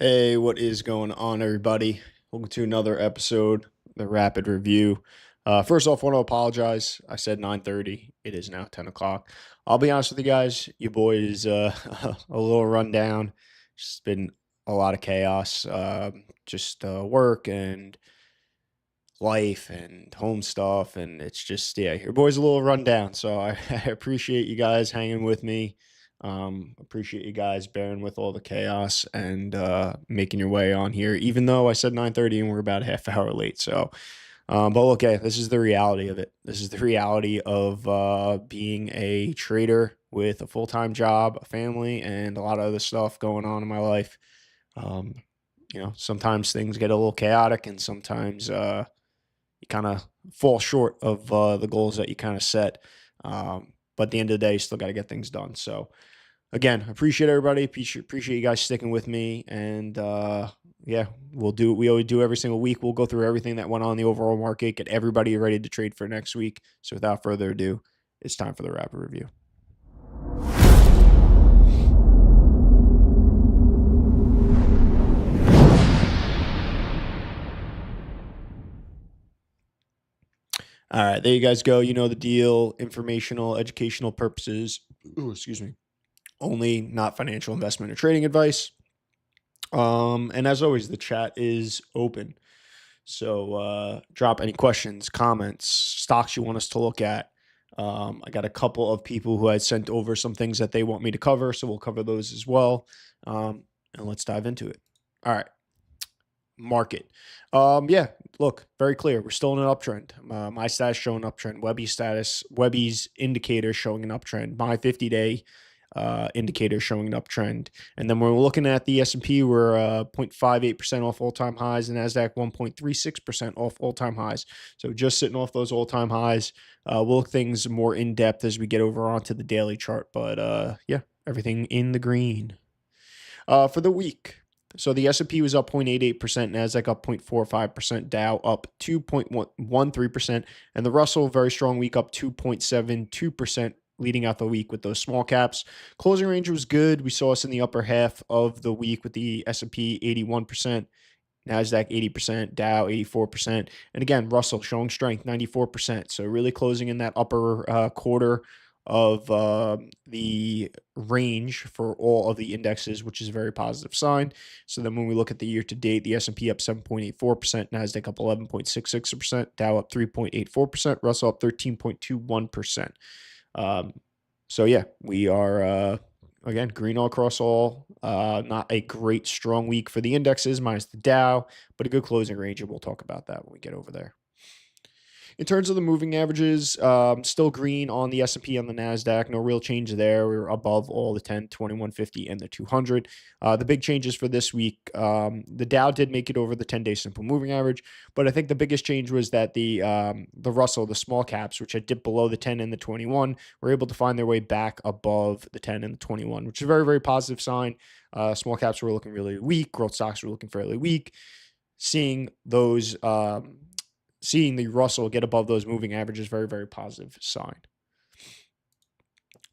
Hey, what is going on, everybody? Welcome to another episode, the Rapid Review. First off, I want to apologize. I said 9:30. It is now 10 o'clock. I'll be honest with you guys. Your boy is a little run down. Just been a lot of chaos. Just work and life and home stuff, and it's just your boy's a little run down. So I appreciate you guys hanging with me. Appreciate you guys bearing with all the chaos and making your way on here, even though I said 9:30 and we're about a half hour late. So but okay, this is the reality of it. This is the reality of being a trader with a full-time job, a family, and a lot of other stuff going on in my life. Um, sometimes things get a little chaotic, and sometimes you kind of fall short of the goals that you kind of set. But at the end of the day, you still got to get things done. So again, appreciate everybody. Appreciate you guys sticking with me. And yeah, we'll do what we always do every single week. We'll go through everything that went on in the overall market, get everybody ready to trade for next week. So without further ado, it's time for the rapid review. All right, there you guys go. You know the deal. Informational, educational purposes. Ooh, excuse me. Only, not financial investment or trading advice. And as always, the chat is open. So drop any questions, comments, stocks you want us to look at. I got a couple of people who had sent over some things that they want me to cover, so we'll cover those as well. And let's dive into it. All right. Market. Yeah, look, very clear. We're still in an uptrend. My status showing uptrend. Webby's indicator showing an uptrend. My 50-day indicator showing an uptrend. And then when we're looking at the S&P, we're 0.58% off all-time highs, and NASDAQ 1.36% off all-time highs. So just sitting off those all-time highs. We'll look things more in depth as we get over onto the daily chart. But yeah, everything in the green. For the week. So the S&P was up 0.88%, NASDAQ up 0.45%, Dow up 2.13%, and the Russell, very strong week, up 2.72%, leading out the week with those small caps. Closing range was good. We saw us in the upper half of the week with the S&P 81%, NASDAQ 80%, Dow 84%, and again, Russell showing strength, 94%. So really closing in that upper quarter of the range for all of the indexes, which is a very positive sign. So then when we look at the year to date, the S&P up 7.84%, NASDAQ up 11.66%, Dow up 3.84%, Russell up 13.21%. So yeah, we are again green all across all. Not a great strong week for the indexes minus the Dow, but a good closing range, and we'll talk about that when we get over there. In terms of the moving averages, still green on the S&P, on the NASDAQ. No real change there. We were above all the 10, 21, 50, and the 200. The big changes for this week, the Dow did make it over the 10-day simple moving average, but I think the biggest change was that the Russell, the small caps, which had dipped below the 10 and the 21, were able to find their way back above the 10 and the 21, which is a very, very positive sign. Small caps were looking really weak. Growth stocks were looking fairly weak. Seeing those seeing the Russell get above those moving averages, very, very positive sign.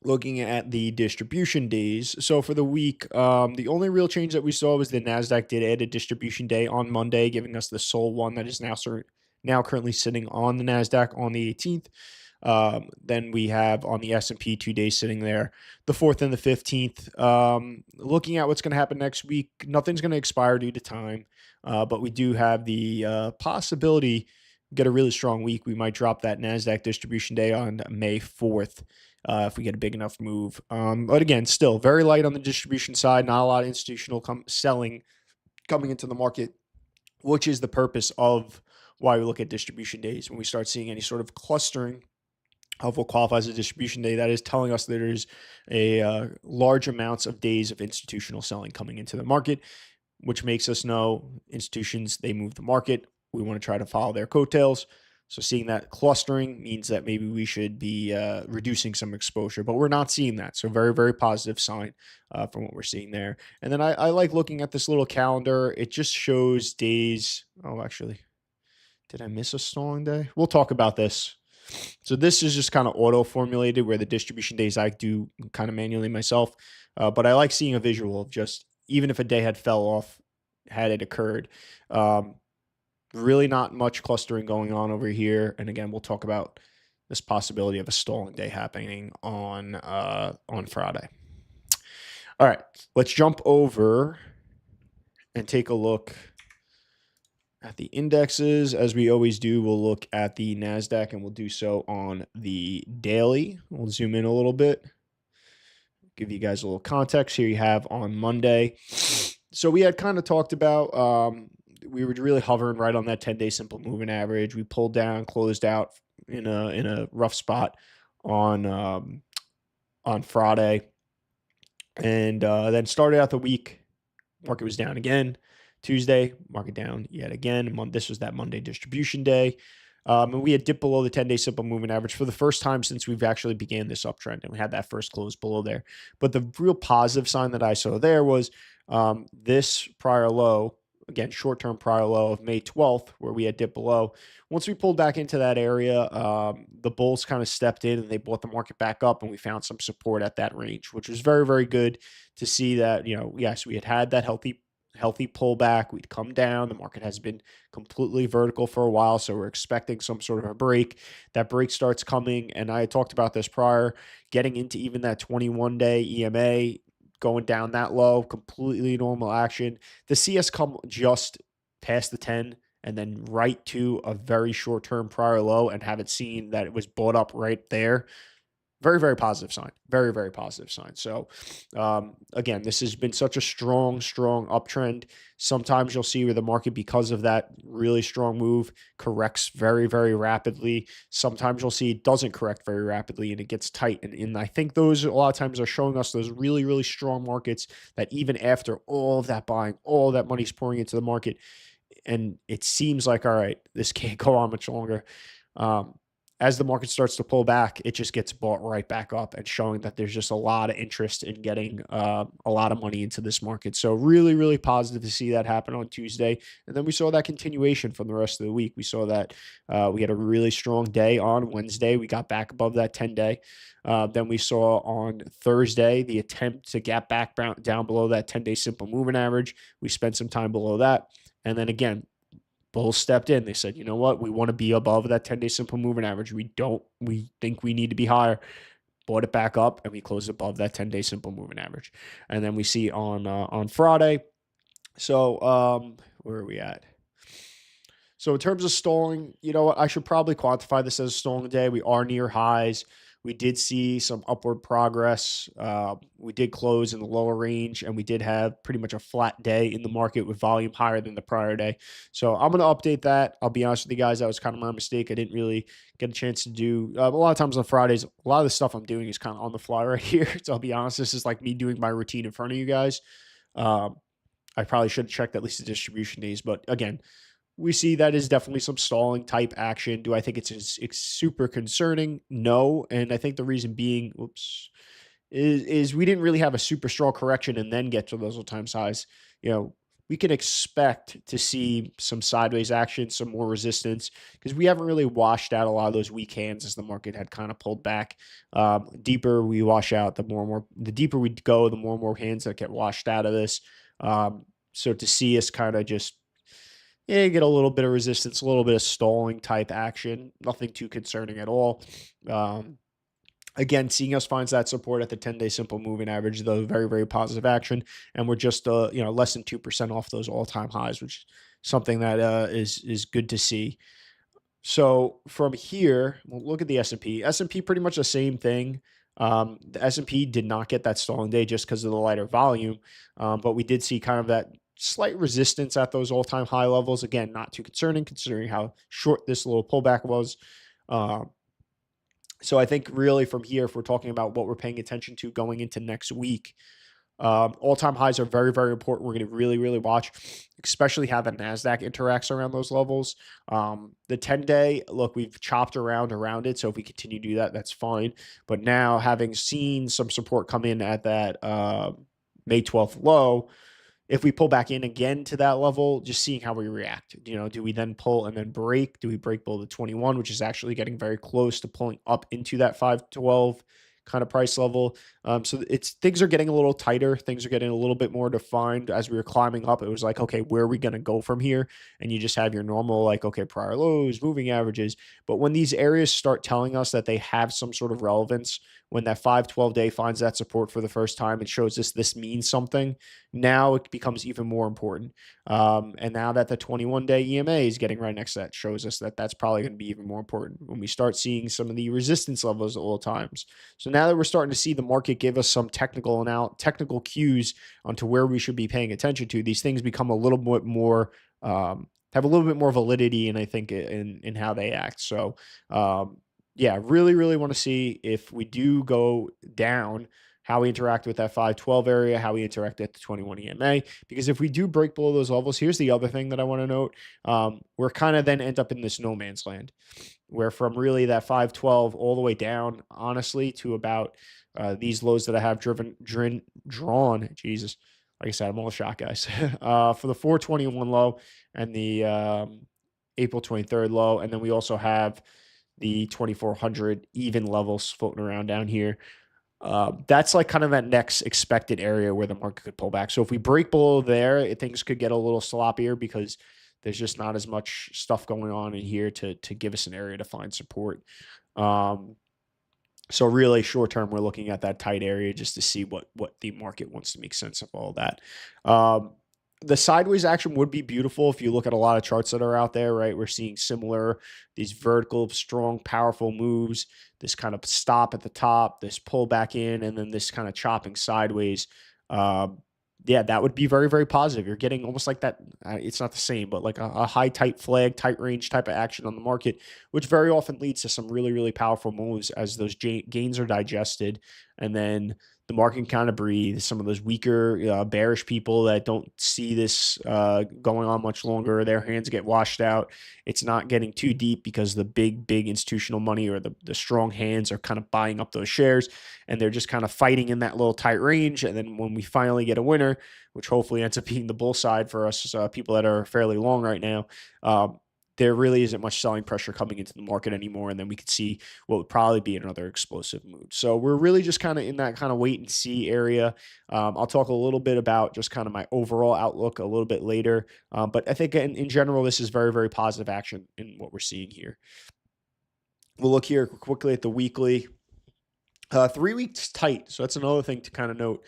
Looking at the distribution days. So for the week, the only real change that we saw was the NASDAQ did add a distribution day on Monday, giving us the sole one that is now currently sitting on the NASDAQ on the 18th. Then we have on the S&P 2 days sitting there, the 4th and the 15th. Looking at what's going to happen next week, nothing's going to expire due to time, but we do have the possibility get a really strong week. We might drop that NASDAQ distribution day on May 4th if we get a big enough move. But again, still very light on the distribution side. Not a lot of institutional selling coming into the market, which is the purpose of why we look at distribution days. When we start seeing any sort of clustering of what qualifies as a distribution day, that is telling us that there's a large amounts of days of institutional selling coming into the market, which makes us know institutions, they move the market. We want to try to follow their coattails. So seeing that clustering means that maybe we should be reducing some exposure, but we're not seeing that. So very, very positive sign from what we're seeing there. And then I like looking at this little calendar. It just shows days. Oh, actually, did I miss a stalling day? We'll talk about this. So this is just kind of auto-formulated where the distribution days I do kind of manually myself. But I like seeing a visual of just, even if a day had fell off it occurred. Really not much clustering going on over here. And again, we'll talk about this possibility of a stalling day happening on Friday. All right, let's jump over and take a look at the indexes. As we always do, we'll look at the NASDAQ, and we'll do so on the daily. We'll zoom in a little bit, give you guys a little context. Here you have on Monday. So we had kind of talked about, we were really hovering right on that 10-day simple moving average. We pulled down, closed out in a rough spot on Friday, and then started out the week. Market was down again. Tuesday, market down yet again. This was that Monday distribution day. And we had dipped below the 10-day simple moving average for the first time since we've actually began this uptrend, and we had that first close below there. But the real positive sign that I saw there was this prior low, again, short-term prior low of May 12th, where we had dipped below. Once we pulled back into that area, the bulls kind of stepped in and they brought the market back up, and we found some support at that range, which was very, very good to see that, yes, we had that healthy pullback. We'd come down. The market has been completely vertical for a while, so we're expecting some sort of a break. That break starts coming, and I talked about this prior, getting into even that 21-day EMA, going down that low, completely normal action. To see us come just past the 10 and then right to a very short-term prior low and have it seen that it was bought up right there, very, very positive sign. Very, very positive sign. So, again, this has been such a strong uptrend. Sometimes you'll see where the market, because of that really strong move, corrects very, very rapidly. Sometimes you'll see it doesn't correct very rapidly and it gets tight. And I think those a lot of times are showing us those really, really strong markets that even after all of that buying, all that money's pouring into the market, and it seems like, all right, this can't go on much longer. As the market starts to pull back, it just gets bought right back up, and showing that there's just a lot of interest in getting a lot of money into this market. So really, really positive to see that happen on Tuesday. And then we saw that continuation from the rest of the week. We saw that we had a really strong day on Wednesday. We got back above that 10-day. Then we saw on Thursday the attempt to get back down below that 10-day simple moving average. We spent some time below that. And then again, bulls stepped in. They said, you know what? We want to be above that 10-day simple moving average. We think we need to be higher. Bought it back up, and we closed above that 10-day simple moving average. And then we see on Friday. So where are we at? So in terms of stalling, you know what? I should probably quantify this as a stalling day. We are near highs. We did see some upward progress. We did close in the lower range, and we did have pretty much a flat day in the market with volume higher than the prior day. So I'm going to update that. I'll be honest with you guys, that was kind of my mistake. I didn't really get a chance to do a lot of times on Fridays. A lot of the stuff I'm doing is kind of on the fly right here. So I'll be honest, this is like me doing my routine in front of you guys. I probably should have checked at least the distribution days, but again, we see that is definitely some stalling type action. Do I think it's super concerning? No. And I think the reason being, is we didn't really have a super strong correction and then get to those all-time highs. We can expect to see some sideways action, some more resistance, because we haven't really washed out a lot of those weak hands as the market had kind of pulled back. Deeper we wash out, the deeper we go, the more and more hands that get washed out of this. So to see us kind of just get a little bit of resistance, a little bit of stalling type action, nothing too concerning at all. Again, seeing us finds that support at the 10-day simple moving average, though, very, very positive action. And we're just, less than 2% off those all-time highs, which is something that is good to see. So from here, we'll look at the S&P. S&P pretty much the same thing. The S&P did not get that stalling day just because of the lighter volume, but we did see kind of that slight resistance at those all-time high levels. Again, not too concerning considering how short this little pullback was. So I think really from here, if we're talking about what we're paying attention to going into next week, all-time highs are very, very important. We're going to really, really watch, especially how the NASDAQ interacts around those levels. The 10-day, look, we've chopped around it. So if we continue to do that, that's fine. But now having seen some support come in at that May 12th low, if we pull back in again to that level, just seeing how we react. Do we then pull and then break? Do we break below the 21, which is actually getting very close to pulling up into that 512? kind of price level. So it's things are getting a little tighter. Things are getting a little bit more defined as we were climbing up. It was like, okay, where are we going to go from here? And you just have your normal, like, okay, prior lows, moving averages. But when these areas start telling us that they have some sort of relevance, when that 512 day finds that support for the first time, it shows us this means something. Now it becomes even more important. And now that the 21-day EMA is getting right next to that, shows us that that's probably going to be even more important when we start seeing some of the resistance levels at all times. So now that we're starting to see the market give us some technical cues onto where we should be paying attention to, these things become a little bit more have a little bit more validity, and I think in how they act. So yeah, really, really want to see if we do go down, how we interact with that 512 area, how we interact at the 21 EMA. Because if we do break below those levels, here's the other thing that I want to note. We're kind of then end up in this no man's land, where from really that 512 all the way down, honestly, to about these lows that I have drawn. Jesus. Like I said, I'm all shot, guys. For the 421 low and the April 23rd low. And then we also have the 2400 even levels floating around down here. That's like kind of that next expected area where the market could pull back. So if we break below there, things could get a little sloppier because there's just not as much stuff going on in here to give us an area to find support. So really short term, we're looking at that tight area just to see what the market wants to make sense of all that. The sideways action would be beautiful if you look at a lot of charts that are out there, right? We're seeing similar, these vertical, strong, powerful moves, this kind of stop at the top, this pull back in, and then this kind of chopping sideways. Yeah, that would be very, very positive. You're getting almost like that. It's not the same, but like a high, tight flag, tight range type of action on the market, which very often leads to some really, really powerful moves as those gains are digested. And then the market can kind of breathe. Some of those weaker, bearish people that don't see this going on much longer, their hands get washed out. It's not getting too deep because the big institutional money or the strong hands are kind of buying up those shares, and they're just kind of fighting in that little tight range. And then when we finally get a winner, which hopefully ends up being the bull side for us people that are fairly long right now, there really isn't much selling pressure coming into the market anymore. And then we could see what would probably be another explosive move. So we're really just kind of in that kind of wait and see area. I'll talk a little bit about just kind of my overall outlook a little bit later. But I think in general, this is very, very positive action in what we're seeing here. We'll look here quickly at the weekly. 3 weeks tight. So that's another thing to kind of note.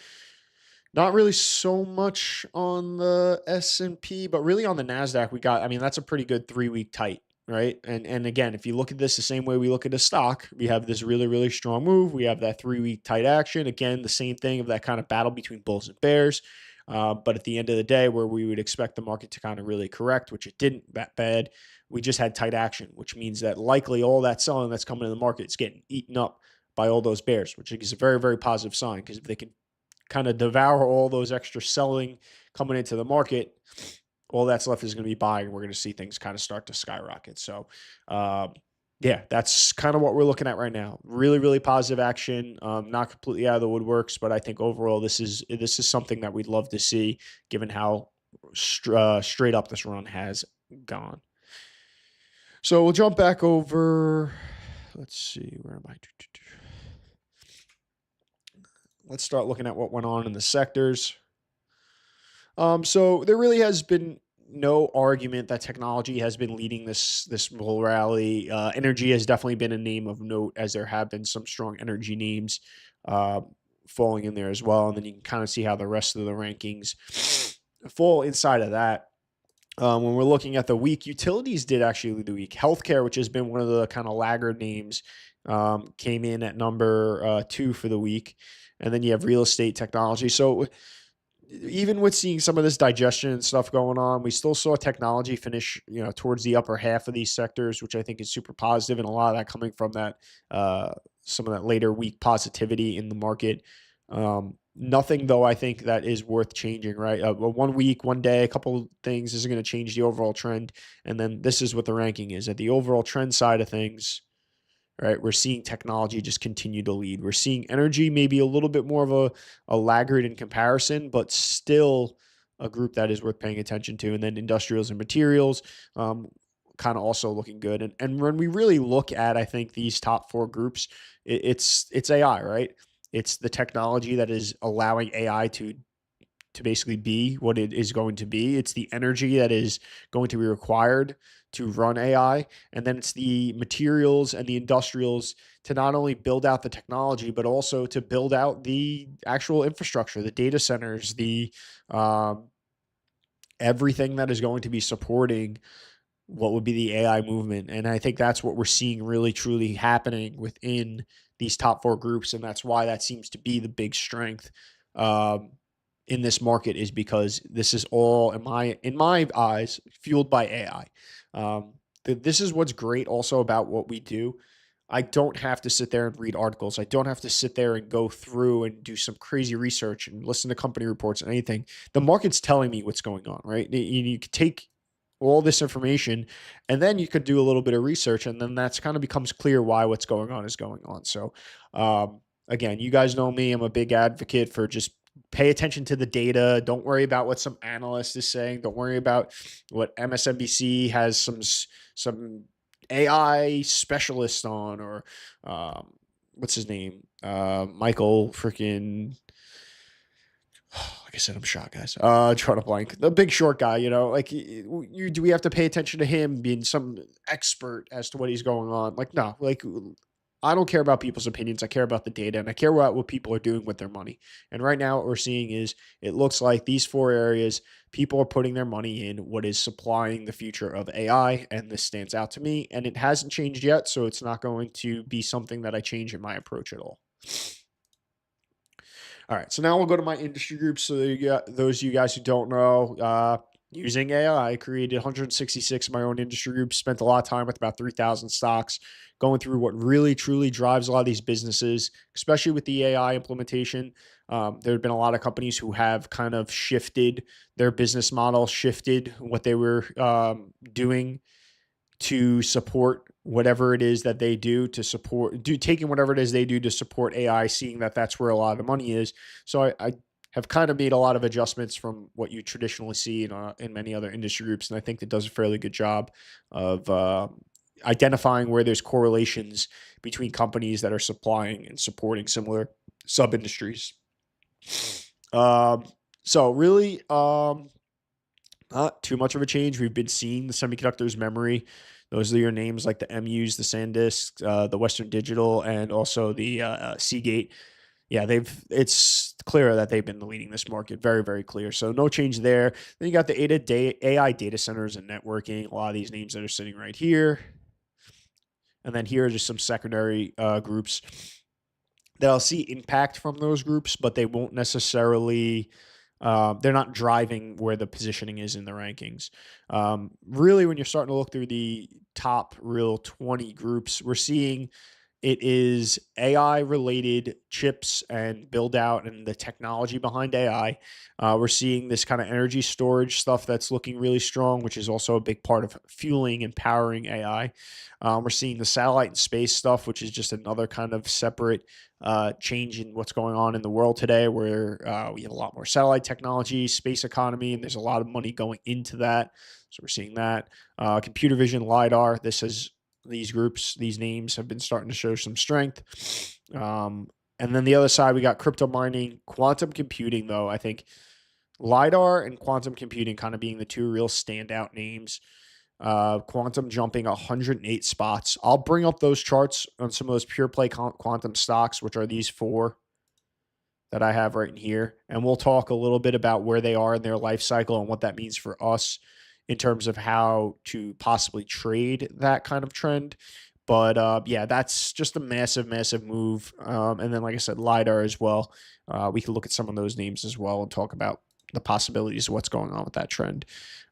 Not really so much on the S&P, but really on the NASDAQ, that's a pretty good 3-week tight, right? And again, if you look at this the same way we look at a stock, we have this really, really strong move. We have that 3-week tight action. Again, the same thing of that kind of battle between bulls and bears. But at the end of the day, where we would expect the market to kind of really correct, which it didn't that bad, we just had tight action, which means that likely all that selling that's coming in the market is getting eaten up by all those bears, which is a very, very positive sign, because if they can kind of devour all those extra selling coming into the market, all that's left is going to be buying. We're going to see things kind of start to skyrocket. So, yeah, that's kind of what we're looking at right now. Really, really positive action. Not completely out of the woodworks, but I think overall this is something that we'd love to see, given how straight up this run has gone. So we'll jump back over. Let's see, where am I? Let's start looking at what went on in the sectors. So there really has been no argument that technology has been leading this bull rally. Energy has definitely been a name of note, as there have been some strong energy names falling in there as well. And then you can kind of see how the rest of the rankings fall inside of that. When we're looking at the week, utilities did actually lead the week. Healthcare, which has been one of the kind of laggard names, came in at number 2 for the week. And then you have real estate, technology. So even with seeing some of this digestion and stuff going on, we still saw technology finish, towards the upper half of these sectors, which I think is super positive, and a lot of that coming from that some of that later week positivity in the market. Nothing though, I think, that is worth changing, right? 1 week, 1 day, a couple things isn't going to change the overall trend. And then this is what the ranking is. At the overall trend side of things, right, we're seeing technology just continue to lead. We're seeing energy maybe a little bit more of a laggard in comparison, but still a group that is worth paying attention to. And then industrials and materials, kind of also looking good. And when we really look at, I think, these top four groups, it's AI, right? It's the technology that is allowing AI to basically be what it is going to be. It's the energy that is going to be required to run AI. And then it's the materials and the industrials to not only build out the technology, but also to build out the actual infrastructure, the data centers, the um, everything that is going to be supporting what would be the AI movement. And I think that's what we're seeing really truly happening within these top four groups. And that's why that seems to be the big strength um, in this market, is because this is all, in my eyes, fueled by AI. This is what's great also about what we do. I don't have to sit there and read articles. I don't have to sit there and go through and do some crazy research and listen to company reports and anything. The market's telling me what's going on, right? You could take all this information, and then you could do a little bit of research, and then that's kind of becomes clear why what's going on is going on. So, again, you guys know me. I'm a big advocate for just pay attention to the data. Don't worry about what some analyst is saying. Don't worry about what MSNBC has some AI specialist on, or what's his name? Michael freaking like I said, I'm shocked, guys. Drawing a blank. The big short guy, like do we have to pay attention to him being some expert as to what he's going on? Like, no, like I don't care about people's opinions. I care about the data, and I care about what people are doing with their money. And right now, what we're seeing is it looks like these four areas, people are putting their money in what is supplying the future of AI. And this stands out to me, and it hasn't changed yet. So it's not going to be something that I change in my approach at all. All right, so now we'll go to my industry groups. So you got those of you guys who don't know, using AI, I created 166 of my own industry groups, spent a lot of time with about 3,000 stocks, going through what really truly drives a lot of these businesses, especially with the AI implementation. There have been a lot of companies who have kind of shifted their business model, shifted what they were doing to support whatever it is that they do taking whatever it is they do to support AI, seeing that that's where a lot of the money is. So I have kind of made a lot of adjustments from what you traditionally see in many other industry groups. And I think that does a fairly good job of identifying where there's correlations between companies that are supplying and supporting similar sub industries. So really, not too much of a change. We've been seeing the semiconductors, memory. Those are your names like the MUs, the SanDisk, the Western Digital, and also the Seagate. Yeah, it's clear that they've been leading this market. Very, very clear. So no change there. Then you got the AI data centers and networking. A lot of these names that are sitting right here. And then here are just some secondary groups that I'll see impact from those groups, but they won't necessarily they're not driving where the positioning is in the rankings. Really, when you're starting to look through the top real 20 groups, we're seeing it is AI related chips and build out and the technology behind AI. We're seeing this kind of energy storage stuff that's looking really strong, which is also a big part of fueling and powering AI. We're seeing the satellite and space stuff, which is just another kind of separate change in what's going on in the world today, where we have a lot more satellite technology, space economy, and there's a lot of money going into that. So we're seeing that. Computer vision, LiDAR, these groups, these names have been starting to show some strength. And then the other side, we got crypto mining, quantum computing, though. I think LiDAR and quantum computing kind of being the two real standout names. Quantum jumping 108 spots. I'll bring up those charts on some of those pure play quantum stocks, which are these four that I have right in here. And we'll talk a little bit about where they are in their life cycle and what that means for us in terms of how to possibly trade that kind of trend. But yeah, that's just a massive, massive move. And then, like I said, LiDAR as well. We can look at some of those names as well and talk about the possibilities of what's going on with that trend.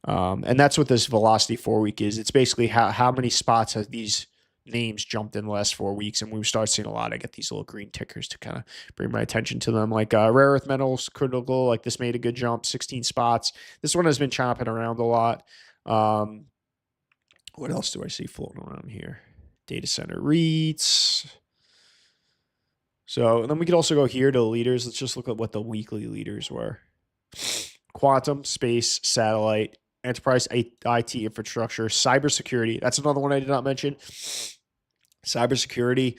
And that's what this Velocity 4 week is. It's basically how many spots have these names jumped in the last 4 weeks. And we start seeing a lot. I get these little green tickers to kind of bring my attention to them. Like rare earth metals, critical, like this made a good jump, 16 spots. This one has been chopping around a lot. What else do I see floating around here? Data center REITs. So, and then we could also go here to leaders. Let's just look at what the weekly leaders were. Quantum, space, satellite, enterprise IT infrastructure, cybersecurity. That's another one I did not mention. Cybersecurity,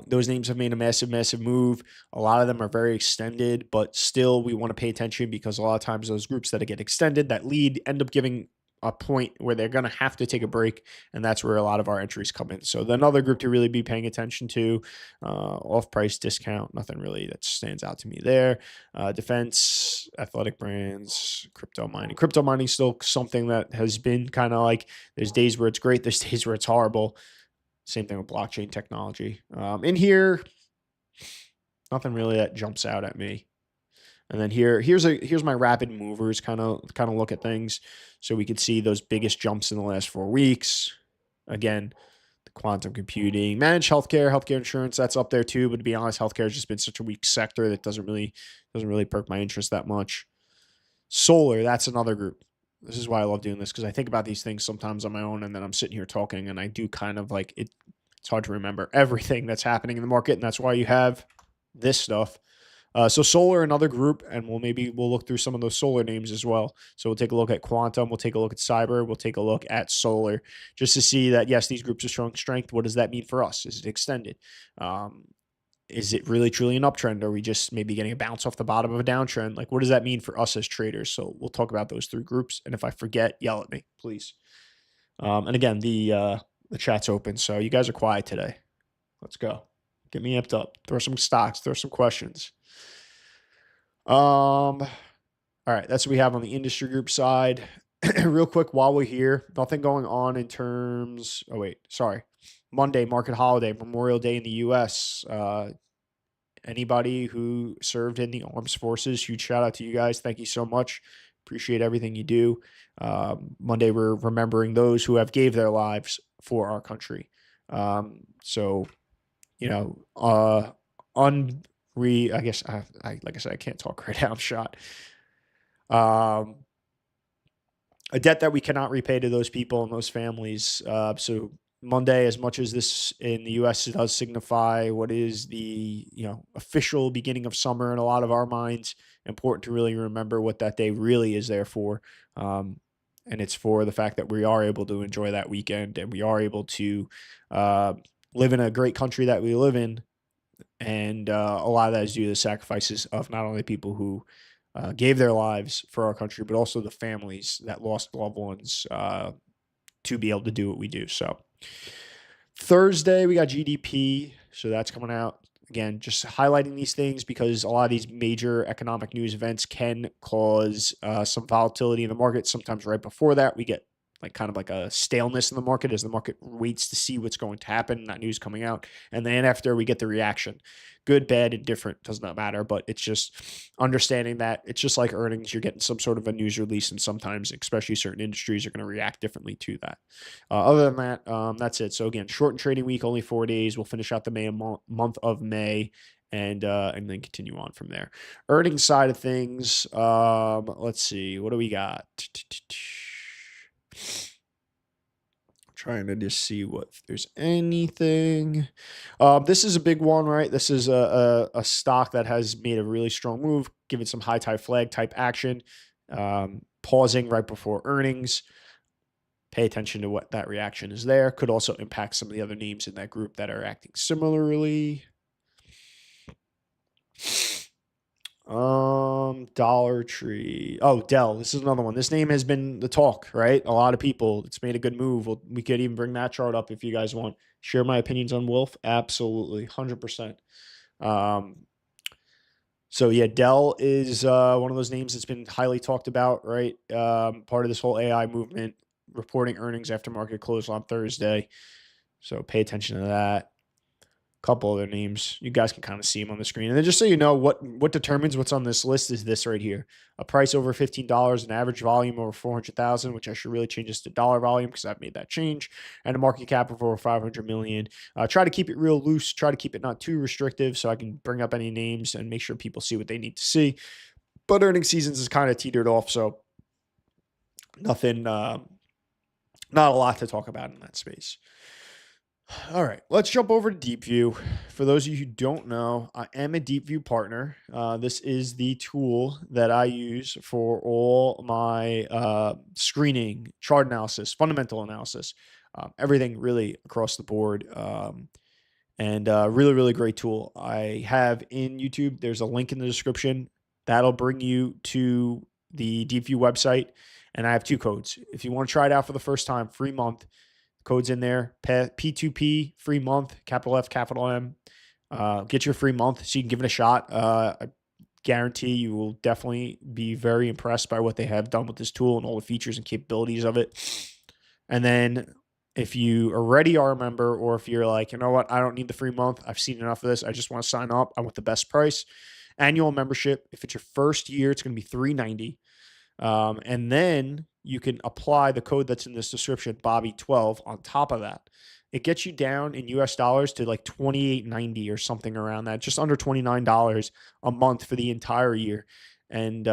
those names have made a massive move. A lot of them are very extended, but still we want to pay attention because a lot of times those groups that get extended, that lead, end up giving a point where they're going to have to take a break, and that's where a lot of our entries come in. So another group to really be paying attention to, off-price discount, nothing really that stands out to me there. Defense, athletic brands, crypto mining. Crypto mining is still something that has been kind of like, there's days where it's great, there's days where it's horrible. Same thing with blockchain technology. In here, nothing really that jumps out at me. And then here's my rapid movers, kind of look at things, so we could see those biggest jumps in the last 4 weeks. Again, the quantum computing, managed healthcare insurance, that's up there too. But to be honest, healthcare has just been such a weak sector that doesn't really perk my interest that much. Solar, that's another group. This is why I love doing this, because I think about these things sometimes on my own, and then I'm sitting here talking, and I do kind of like it. It's hard to remember everything that's happening in the market, and that's why you have this stuff. So solar, another group, and we'll look through some of those solar names as well. So we'll take a look at quantum, we'll take a look at cyber, we'll take a look at solar, just to see that, yes, these groups are showing strength. What does that mean for us? Is it extended? Is it really truly an uptrend? Or are we just maybe getting a bounce off the bottom of a downtrend? Like, what does that mean for us as traders? So we'll talk about those 3 groups. And if I forget, yell at me, please. And again, the chat's open, so you guys are quiet today. Let's go. Get me amped up. Throw some stocks. Throw some questions. All right, that's what we have on the industry group side. Real quick, while we're here, nothing going on in terms. Oh wait, sorry. Monday, market holiday, Memorial Day in the U.S. Anybody who served in the armed forces, huge shout out to you guys. Thank you so much. Appreciate everything you do. Monday, we're remembering those who have gave their lives for our country. So, you know, I guess like I said, I can't talk right now. I'm shot. A debt that we cannot repay to those people and those families. So Monday, as much as this in the U.S. does signify what is the official beginning of summer in a lot of our minds, important to really remember what that day really is there for. And it's for the fact that we are able to enjoy that weekend, and we are able to live in a great country that we live in. And a lot of that is due to the sacrifices of not only people who gave their lives for our country, but also the families that lost loved ones to be able to do what we do. So Thursday, we got GDP. So that's coming out. Again, just highlighting these things because a lot of these major economic news events can cause some volatility in the market. Sometimes right before that, we get kind of like a staleness in the market as the market waits to see what's going to happen, that news coming out. And then after, we get the reaction. Good, bad, indifferent, does not matter. But it's just understanding that it's just like earnings. You're getting some sort of a news release, and sometimes, especially certain industries, are going to react differently to that. Other than that, that's it. So again, shortened trading week, only 4 days. We'll finish out the month of May. And then continue on from there. Earnings side of things, let's see. What do we got? Trying to just see if there's anything. This is a big one, right? This is a stock that has made a really strong move, given some high tide flag type action, pausing right before earnings. Pay attention to what that reaction is there. Could also impact some of the other names in that group that are acting similarly. Dollar Tree. Oh, Dell. This is another one. This name has been the talk, right? A lot of people. It's made a good move. We could even bring that chart up if you guys want. Share my opinions on Wolf. Absolutely, 100%. So yeah, Dell is one of those names that's been highly talked about, right? Part of this whole AI movement, reporting earnings after market close on Thursday. So pay attention to that. Couple other names. You guys can kind of see them on the screen. And then just so you know, what determines what's on this list is this right here. A price over $15, an average volume over 400,000, which I should really change this to dollar volume because I've made that change, and a market cap of over 500 million. Try to keep it real loose. Try to keep it not too restrictive so I can bring up any names and make sure people see what they need to see. But earnings seasons is kind of teetered off, so nothing, not a lot to talk about in that space. All right, let's jump over to Deepvue. For those of you who don't know, I am a Deepvue partner. This is the tool that I use for all my screening, chart analysis, fundamental analysis, everything really across the board. And really, really great tool. I have in YouTube, there's a link in the description that'll bring you to the Deepvue website. And I have two codes. If you want to try it out for the first time, free month, codes in there, P2P, free month, capital F, capital M. Get your free month so you can give it a shot. I guarantee you will definitely be very impressed by what they have done with this tool and all the features and capabilities of it. And then if you already are a member, or if you're like, you know what, I don't need the free month, I've seen enough of this, I just want to sign up, I want the best price. Annual membership, if it's your first year, it's going to be $390. And then you can apply the code that's in this description, Bobby12, on top of that. It gets you down in US dollars to like $28.90 or something around that, just under $29 a month for the entire year. And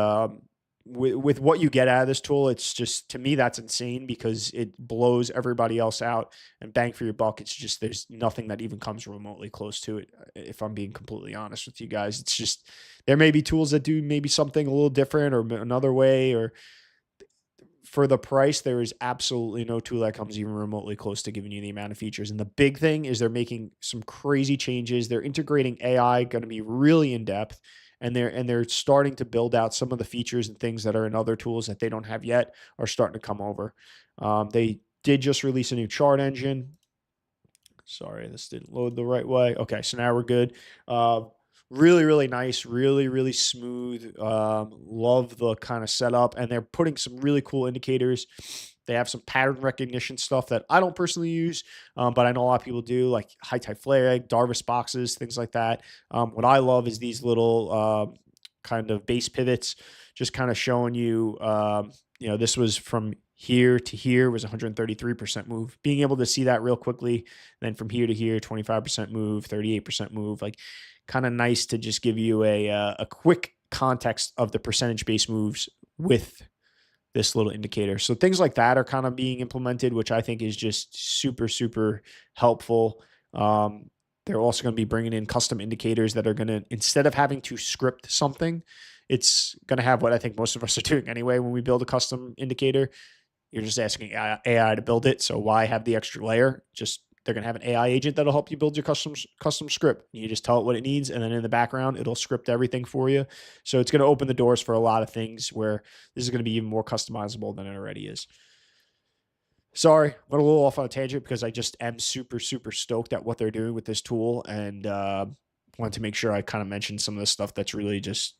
with what you get out of this tool, it's just, to me, that's insane because it blows everybody else out, and bang for your buck. It's just, there's nothing that even comes remotely close to it. If I'm being completely honest with you guys, it's just, there may be tools that do maybe something a little different or another way, or for the price, there is absolutely no tool that comes even remotely close to giving you the amount of features. And the big thing is they're making some crazy changes. They're integrating AI, going to be really in depth, and they're starting to build out some of the features and things that are in other tools that they don't have yet are starting to come over. They did just release a new chart engine. Sorry, this didn't load the right way. Okay, so now we're good. Really, really nice, really, really smooth. Love the kind of setup, and they're putting some really cool indicators. They have some pattern recognition stuff that I don't personally use, but I know a lot of people do, like high tide flag, Darvis boxes, things like that. What I love is these little kind of base pivots, just kind of showing you, this was from here to here was 133% move. Being able to see that real quickly, then from here to here, 25% move, 38% move, like kind of nice to just give you a quick context of the percentage base moves with this little indicator. So things like that are kind of being implemented, which I think is just super, super helpful. They're also going to be bringing in custom indicators that are going to, instead of having to script something, it's going to have what I think most of us are doing anyway when we build a custom indicator. You're just asking AI to build it. So why have the extra layer? Just, they're going to have an AI agent that'll help you build your custom script. You just tell it what it needs, and then in the background, it'll script everything for you. So it's going to open the doors for a lot of things where this is going to be even more customizable than it already is. Sorry, went a little off on a tangent because I just am super, super stoked at what they're doing with this tool, and wanted to make sure I kind of mentioned some of the stuff that's really just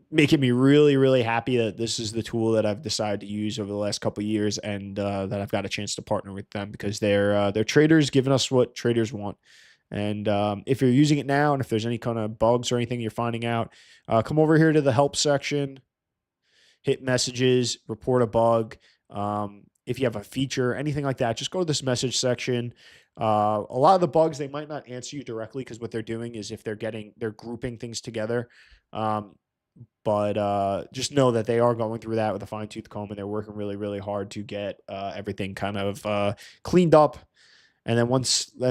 making me really, really happy that this is the tool that I've decided to use over the last couple of years, and that I've got a chance to partner with them because they're traders giving us what traders want. And if you're using it now, and if there's any kind of bugs or anything you're finding out, come over here to the help section, hit messages, report a bug. If you have a feature, anything like that, just go to this message section. A lot of the bugs, they might not answer you directly because what they're doing is if they're grouping things together. But just know that they are going through that with a fine tooth comb, and they're working really, really hard to get everything kind of cleaned up. And then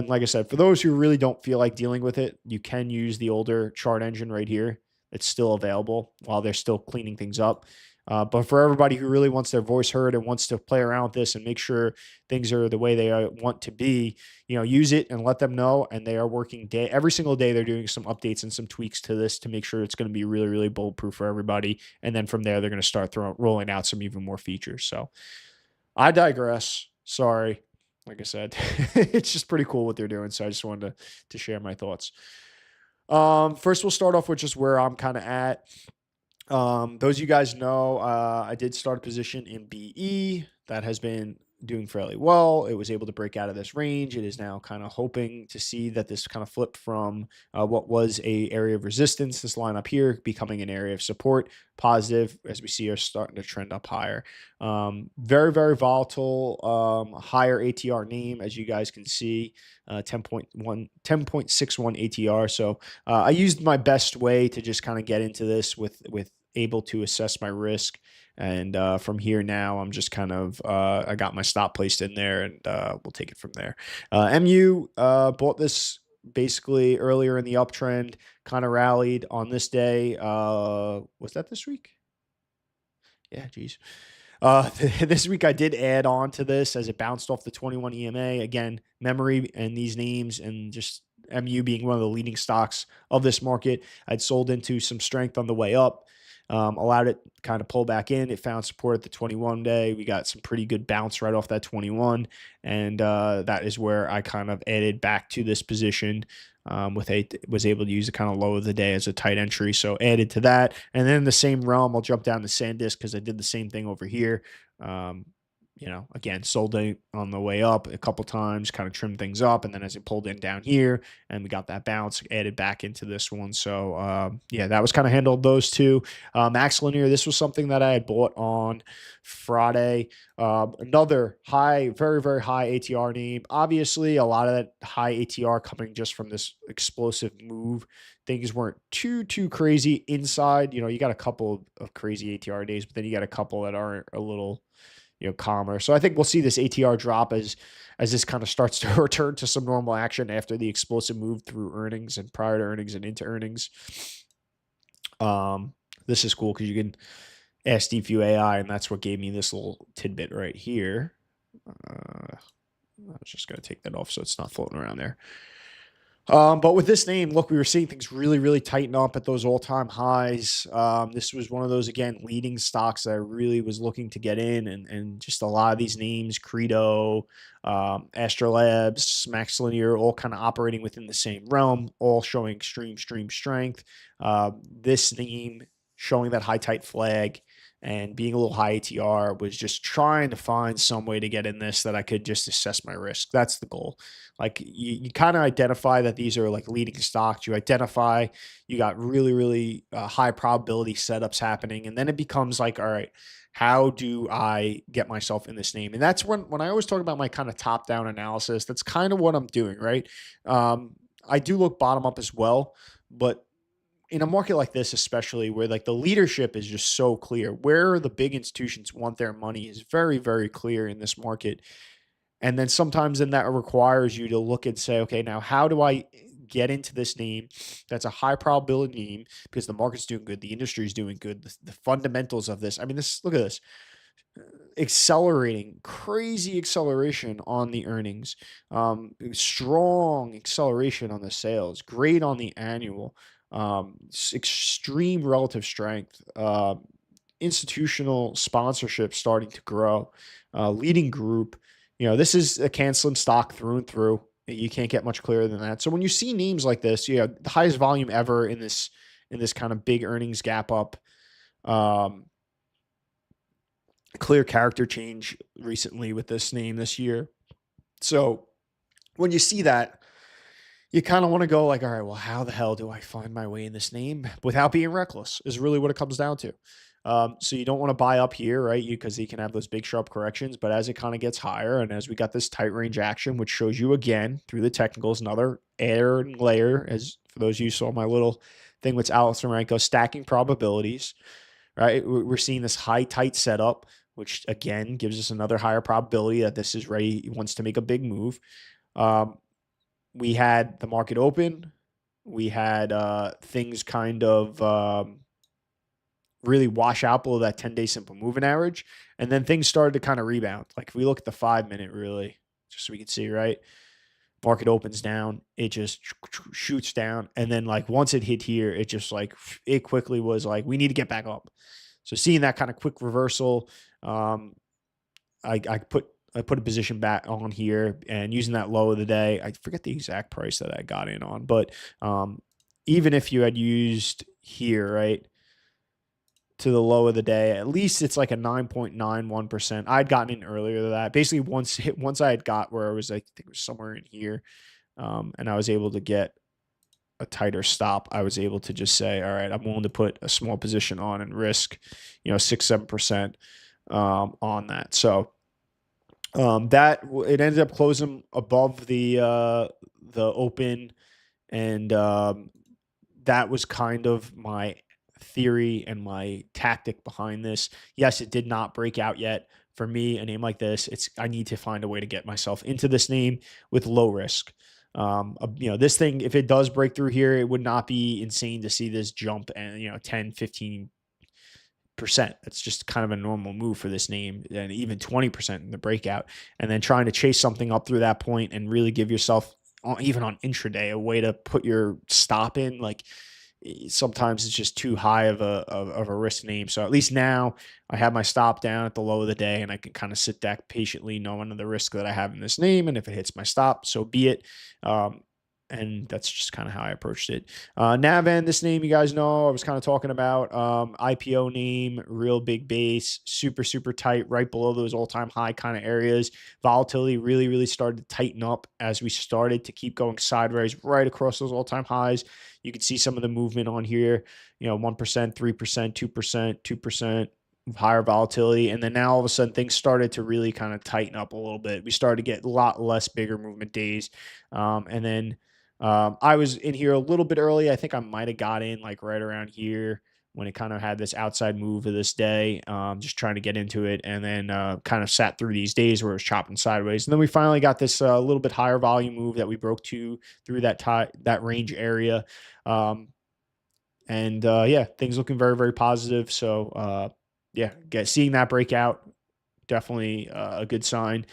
like I said, for those who really don't feel like dealing with it, you can use the older chart engine right here. It's still available while they're still cleaning things up. But for everybody who really wants their voice heard and wants to play around with this and make sure things are the way they want to be, use it and let them know. And they are working every single day. They're doing some updates and some tweaks to this to make sure it's going to be really, really bulletproof for everybody. And then from there, they're going to start rolling out some even more features. So I digress. Sorry. Like I said, it's just pretty cool what they're doing. So I just wanted to share my thoughts. First, we'll start off with just where I'm kind of at. Those of you guys know, I did start a position in BE that has been doing fairly well. It was able to break out of this range. It is now kind of hoping to see that this kind of flip from what was a area of resistance, this line up here, becoming an area of support, positive, as we see are starting to trend up higher. Very, very volatile, higher ATR name, as you guys can see, 10.61 ATR. So I used my best way to just kind of get into this with able to assess my risk. And from here now, I'm just kind of I got my stop placed in there, and we'll take it from there. MU bought this basically earlier in the uptrend, kind of rallied on this day. Was that this week? Yeah, geez. This week I did add on to this as it bounced off the 21 EMA. Again, memory and these names and just MU being one of the leading stocks of this market. I'd sold into some strength on the way up, allowed it kind of pull back in. It found support at the 21 day. We got some pretty good bounce right off that 21. And that is where I kind of added back to this position. Was able to use the kind of low of the day as a tight entry, so added to that. And then in the same realm, I'll jump down to SanDisk because I did the same thing over here. Um, again, sold it on the way up a couple times, kind of trimmed things up, and then as it pulled in down here, and we got that bounce, added back into this one. So yeah, that was kind of handled those two. Max Linear, this was something that I had bought on Friday. Another high, very, very high ATR name. Obviously, a lot of that high ATR coming just from this explosive move. Things weren't too crazy inside. You got a couple of crazy ATR days, but then you got a couple that aren't a little calmer. So I think we'll see this ATR drop as this kind of starts to return to some normal action after the explosive move through earnings and prior to earnings and into earnings. This is cool because you can ask Deepvue AI, and that's what gave me this little tidbit right here. I was just going to take that off so it's not floating around there. But with this name, look, we were seeing things really, really tighten up at those all-time highs. This was one of those, again, leading stocks that I really was looking to get in, and just a lot of these names, Credo, Astrolabs, Max Linear, all kind of operating within the same realm, all showing extreme strength. This name showing that high tight flag and being a little high ATR was just trying to find some way to get in this that I could just assess my risk. That's the goal. Like you kind of identify that these are like leading stocks. You identify you got really, really high probability setups happening. And then it becomes like, all right, how do I get myself in this name? And that's when I always talk about my kind of top down analysis, that's kind of what I'm doing, right? I do look bottom up as well, but in a market like this, especially where like the leadership is just so clear, where the big institutions want their money is very, very clear in this market. And then sometimes then that requires you to look and say, okay, now how do I get into this name that's a high probability name because the market's doing good, the industry is doing good, the fundamentals of this. I mean, look at this. Accelerating, crazy acceleration on the earnings, strong acceleration on the sales, great on the annual, extreme relative strength, institutional sponsorship starting to grow, leading group. This is a CANSLIM stock through and through. You can't get much clearer than that. So when you see names like this, the highest volume ever in this kind of big earnings gap up, clear character change recently with this name this year. So when you see that, you kind of want to go like, all right, well, how the hell do I find my way in this name without being reckless is really what it comes down to. So you don't want to buy up here, right? Because you can have those big sharp corrections, but as it kind of gets higher and as we got this tight range action, which shows you again through the technicals, another air and layer, as for those of you who saw my little thing with Alex Marenko, stacking probabilities, right? We're seeing this high tight setup, which again gives us another higher probability that this is ready. He wants to make a big move. We had the market open. We had things kind of really wash out below that 10-day simple moving average. And then things started to kind of rebound. Like if we look at the 5-minute really, just so we can see, right? Market opens down. It just shoots down. And then like once it hit here, it just like, it quickly was like, we need to get back up. So seeing that kind of quick reversal, I put a position back on here and using that low of the day. I forget the exact price that I got in on, but even if you had used here, right, to the low of the day, at least it's like a 9.91%. I'd gotten in earlier than that. Basically, once I had got where I was, I think it was somewhere in here, and I was able to get a tighter stop, I was able to just say, all right, I'm willing to put a small position on and risk, 6-7% on that. So that it ended up closing above the open, and that was kind of my theory and my tactic behind this. Yes, it did not break out yet. For me, a name like this, I need to find a way to get myself into this name with low risk. This thing, if it does break through here, it would not be insane to see this jump and 10, 15%. That's just kind of a normal move for this name, and even 20% in the breakout. And then trying to chase something up through that point and really give yourself, even on intraday, a way to put your stop in. Like, sometimes it's just too high of a risk name. So at least now I have my stop down at the low of the day, and I can kind of sit back patiently knowing the risk that I have in this name. And if it hits my stop, so be it. And that's just kind of how I approached it. Navan, this name you guys know, I was kind of talking about. IPO name, real big base, super, super tight, right below those all-time high kind of areas. Volatility really, really started to tighten up as we started to keep going sideways right across those all-time highs. You can see some of the movement on here, 1%, 3%, 2%, 2%, higher volatility. And then now all of a sudden things started to really kind of tighten up a little bit. We started to get a lot less bigger movement days. And then I was in here a little bit early. I think I might have got in like right around here when it kind of had this outside move of this day, just trying to get into it, and then kind of sat through these days where it was chopping sideways. And then we finally got this little bit higher volume move that we broke through that range area. Things looking very, very positive. So seeing that breakout, definitely a good sign.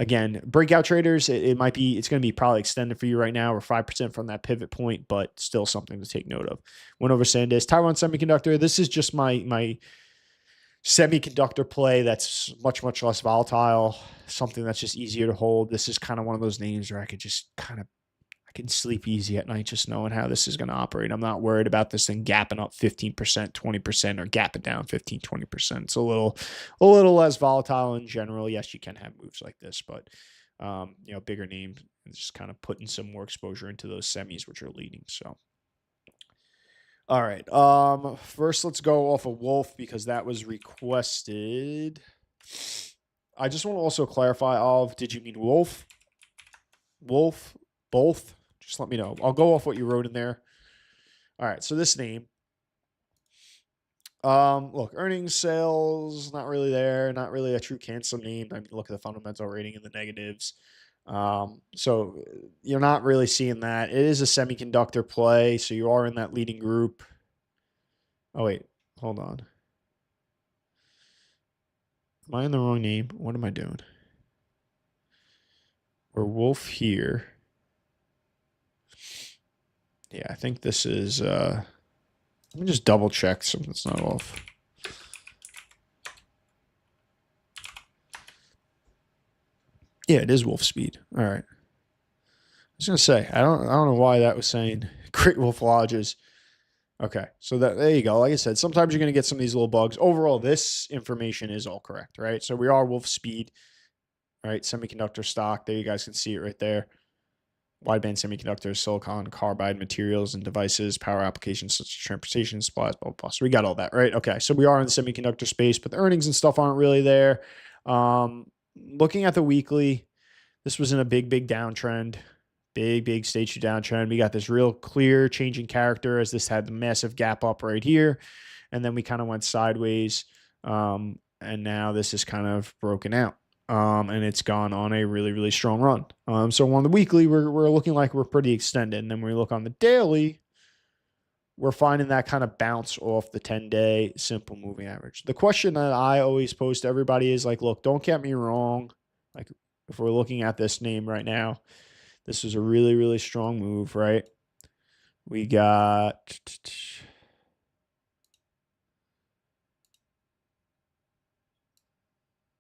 Again, breakout traders, it's going to be probably extended for you right now. We're 5% from that pivot point, but still something to take note of. Went over SanDisk, Taiwan Semiconductor. This is just my semiconductor play that's much, much less volatile, something that's just easier to hold. This is kind of one of those names where I can sleep easy at night just knowing how this is going to operate. I'm not worried about this thing gapping up 15%, 20%, or gapping down 15, 20%. It's a little less volatile in general. Yes, you can have moves like this, but bigger names, and just kind of putting some more exposure into those semis, which are leading. So, all right. First, let's go off of Wolf because that was requested. I just want to also clarify, did you mean Wolf? Wolf? Both? Just let me know. I'll go off what you wrote in there. All right. So this name, look, earnings, sales, not really there. Not really a true CANSLIM name. I mean, look at the fundamental rating in the negatives. So you're not really seeing that. It is a semiconductor play. So you are in that leading group. Oh, wait, hold on. Am I in the wrong name? What am I doing? We're Wolf here. Yeah, I think this is, let me just double check something's not off. Yeah, it is Wolf Speed. All right. I was going to say, I don't know why that was saying Great Wolf Lodges. Okay, so there you go. Like I said, sometimes you're going to get some of these little bugs. Overall, this information is all correct, right? So we are Wolf Speed, right? Semiconductor stock. There you guys can see it right there. Wideband semiconductors, silicon, carbide materials and devices, power applications such as transportation, supplies, blah, blah, blah. So we got all that, right? Okay, so we are in the semiconductor space, but the earnings and stuff aren't really there. Looking at the weekly, this was in a big, big downtrend. Big stage 2 downtrend. We got this real clear changing character as this had the massive gap up right here. And then we kind of went sideways. And now this is kind of broken out. And it's gone on a really, really strong run. So on the weekly, we're looking like we're pretty extended. And then when we look on the daily, we're finding that kind of bounce off the 10-day simple moving average. The question that I always pose to everybody is like, look, don't get me wrong. Like if we're looking at this name right now, this is a really, really strong move, right? We got...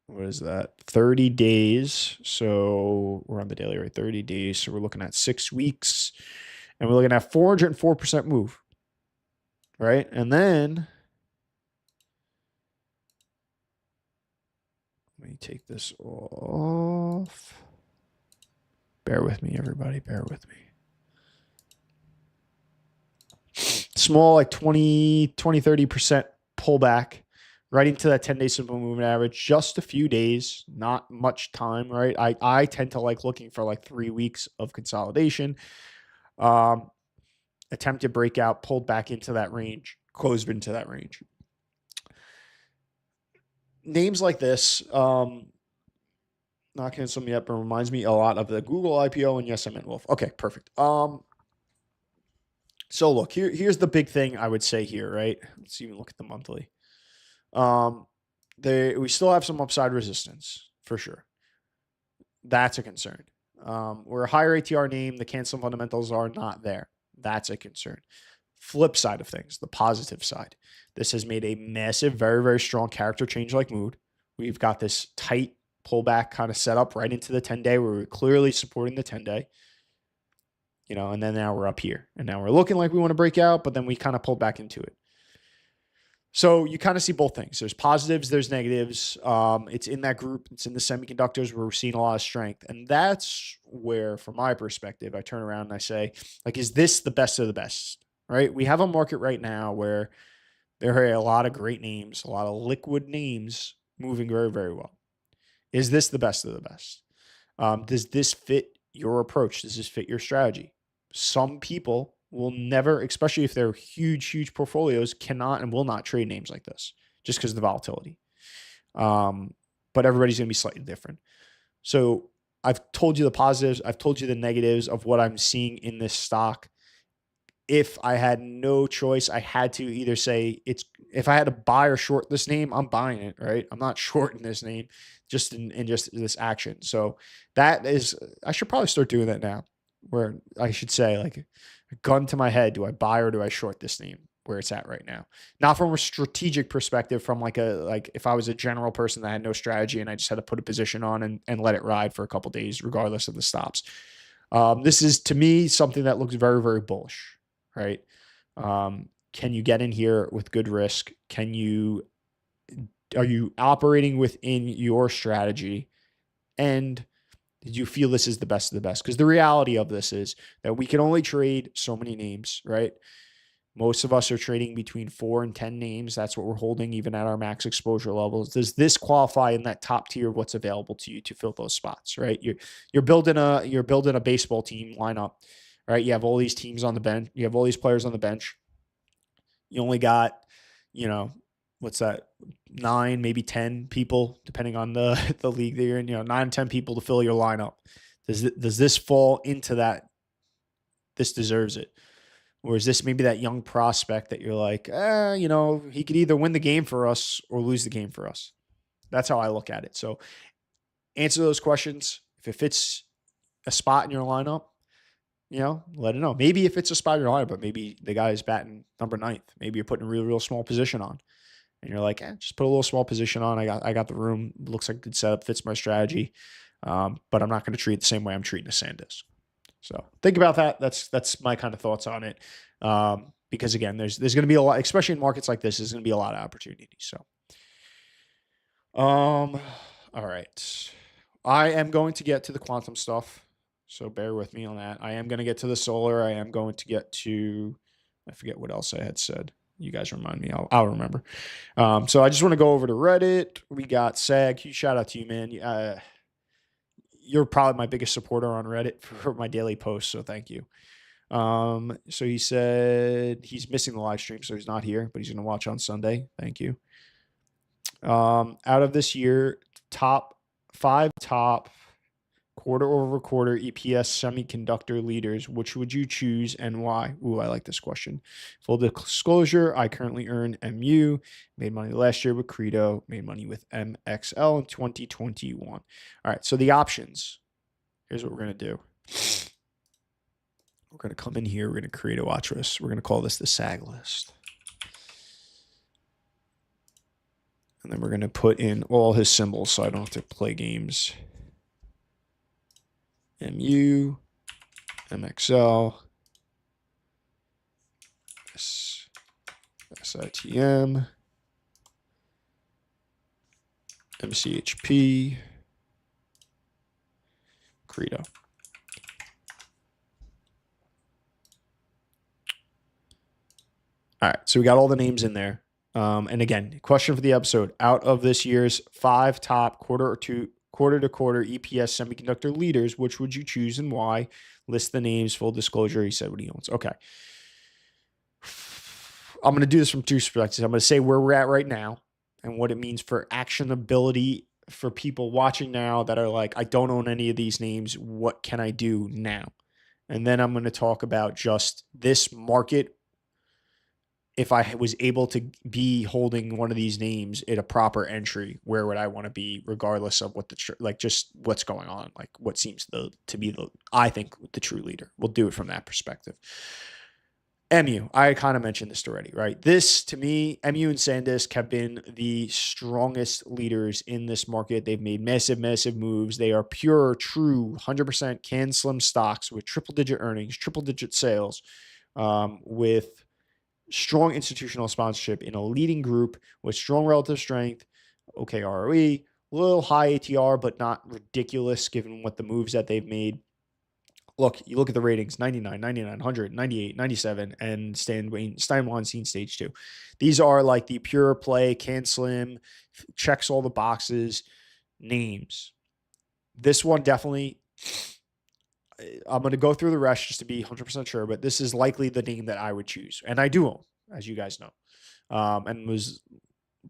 what is that? 30 days. So we're on the daily, right? 30 days. So we're looking at 6 weeks. And we're looking at 404% move. Right? And then... let me take this off. Bear with me, everybody. Bear with me. Small, like 20, 30% pullback right into that 10-day simple moving average. Just a few days, not much time, right? I tend to like looking for like 3 weeks of consolidation. Attempted breakout, pulled back into that range. closed into that range. Names like this, not CANSLIM yet, but reminds me a lot of the Google IPO, and yes, I meant Wolf. Okay, perfect. So look, here's the big thing I would say here, right? Let's even look at the monthly. We still have some upside resistance for sure. That's a concern. We're a higher ATR name. The CANSLIM fundamentals are not there. That's a concern. Flip side of things, the positive side. This has made a massive, very, very strong character change like mood. We've got this tight pullback kind of set up right into the 10-day where we're clearly supporting the 10-day. And then now we're up here. And now we're looking like we want to break out, but then we kind of pulled back into it. So you kind of see both things. There's positives, there's negatives. It's in that group. It's in the semiconductors where we're seeing a lot of strength. And that's where, from my perspective, I turn around and I say, like, is this the best of the best, right? We have a market right now where there are a lot of great names, a lot of liquid names moving very, very well. Is this the best of the best? Does this fit your approach? Does this fit your strategy? Some people will never, especially if they're huge, huge portfolios, cannot and will not trade names like this just because of the volatility. But everybody's going to be slightly different. So I've told you the positives. I've told you the negatives of what I'm seeing in this stock. If I had no choice, I had to either say if I had to buy or short this name, I'm buying it, right? I'm not shorting this name just in just this action. So that is, I should probably start doing that now, where I should say, like, a gun to my head, do I buy or do I short this name where it's at right now? Not from a strategic perspective, from like if I was a general person that had no strategy and I just had to put a position on and let it ride for a couple of days, regardless of the stops. This is, to me, something that looks very, very bullish, right? Can you get in here with good risk? Are you operating within your strategy? And did you feel this is the best of the best? Because the reality of this is that we can only trade so many names, right? Most of us are trading between 4 and 10 names. That's what we're holding even at our max exposure levels. Does this qualify in that top tier of what's available to you to fill those spots, right? You're building a baseball team lineup, right? You have all these teams on the bench. You have all these players on the bench. You only got, what's that? 9, maybe 10 people, depending on the league that you're in, 9, 10 people to fill your lineup. Does this fall into that? This deserves it. Or is this maybe that young prospect that you're like, he could either win the game for us or lose the game for us? That's how I look at it. So answer those questions. If it fits a spot in your lineup, let it know. Maybe if it's a spot in your lineup, but maybe the guy is batting number 9th. Maybe you're putting a real, real small position on. And you're like, just put a little small position on. I got the room. Looks like a good setup. Fits my strategy. But I'm not going to treat it the same way I'm treating a SanDisk. So think about that. That's my kind of thoughts on it. Because again, there's going to be a lot, especially in markets like this, there's going to be a lot of opportunity. So, all right. I am going to get to the quantum stuff. So bear with me on that. I am going to get to the solar. I am going to get to, I forget what else I had said. You guys remind me. I'll remember. So I just want to go over to Reddit. We got Sag. Huge shout out to you, man. You're probably my biggest supporter on Reddit for my daily posts, so thank you. So he said he's missing the live stream, so he's not here, but he's going to watch on Sunday. Thank you. Out of this year, top 5 quarter-over-quarter EPS semiconductor leaders, which would you choose and why? Ooh, I like this question. Full disclosure, I currently earn MU, made money last year with Credo, made money with MXL in 2021. All right, so the options. Here's what we're going to do. We're going to come in here. We're going to create a watch list. We're going to call this the SAG list. And then we're going to put in all his symbols so I don't have to play games. MU, MXL, SITM, MCHP, Credo. All right, so we got all the names in there. And again, question for the episode. Out of this year's 5 top quarter-to-quarter EPS semiconductor leaders, which would you choose and why? List the names, full disclosure. He said what he owns. Okay. I'm going to do this from two perspectives. I'm going to say where we're at right now and what it means for actionability for people watching now that are like, I don't own any of these names. What can I do now? And then I'm going to talk about just this market. If I was able to be holding one of these names at a proper entry, where would I want to be, regardless of what just what's going on, like what seems to be I think the true leader. We'll do it from that perspective. MU, I kind of mentioned this already, right? This, to me, MU and SanDisk have been the strongest leaders in this market. They've made massive, massive moves. They are pure, true, 100% CANSLIM stocks with triple-digit earnings, triple-digit sales, with strong institutional sponsorship in a leading group with strong relative strength, okay ROE, a little high ATR, but not ridiculous given what the moves that they've made. Look, you look at the ratings, 99, 99, 100, 98, 97, and Steinweinstein stage 2. These are like the pure play, CANSLIM, checks all the boxes, names. This one definitely, I'm going to go through the rest just to be 100% sure, but this is likely the name that I would choose. And I do own, as you guys know. And was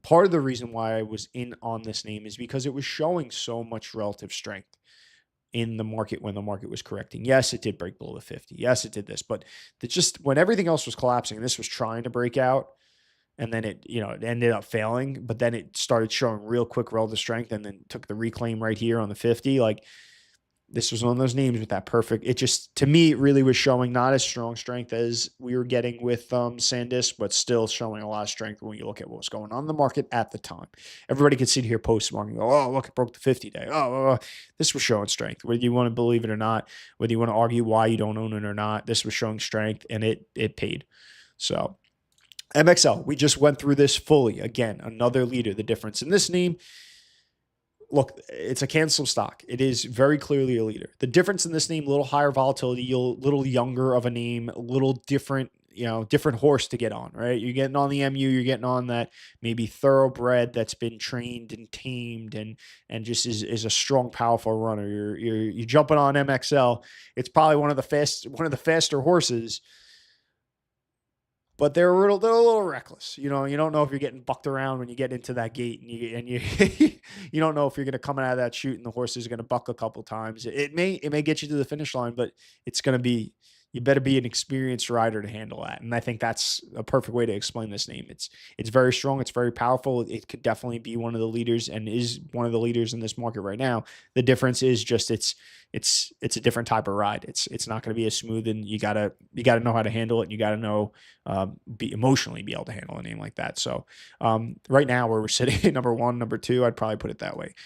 part of the reason why I was in on this name is because it was showing so much relative strength in the market when the market was correcting. Yes, it did break below the 50. Yes, it did this, but just when everything else was collapsing, this was trying to break out, and then it ended up failing, but then it started showing real quick relative strength and then took the reclaim right here on the 50. Like, this was one of those names with that perfect. It just, to me, it really was showing not as strong strength as we were getting with SanDisk, but still showing a lot of strength when you look at what was going on in the market at the time. Everybody could sit here post-market and go, oh, look, it broke the 50-day. This was showing strength. Whether you want to believe it or not, whether you want to argue why you don't own it or not, this was showing strength, and it paid. So MXL, we just went through this fully. Again, another leader. The difference in this name, look, it's a CANSLIM stock. It is very clearly a leader. The difference in this name, a little higher volatility, a little younger of a name, a little different, different horse to get on, right? You're getting on the MU, you're getting on that maybe thoroughbred that's been trained and tamed and just is a strong, powerful runner. You're jumping on MXL. It's probably one of the faster horses, but they're a little reckless. You don't know if you're getting bucked around when you get into that gate, and you you don't know if you're going to come out of that chute and the horse is going to buck a couple times. It may get you to the finish line, but it's going to be, you better be an experienced rider to handle that. And I think that's a perfect way to explain this name. It's very strong. It's very powerful. It could definitely be one of the leaders and is one of the leaders in this market right now. The difference is just it's a different type of ride. It's not going to be as smooth, and you gotta know how to handle it. And you gotta know, be emotionally be able to handle a name like that. So right now where we're sitting at number 1, number 2, I'd probably put it that way.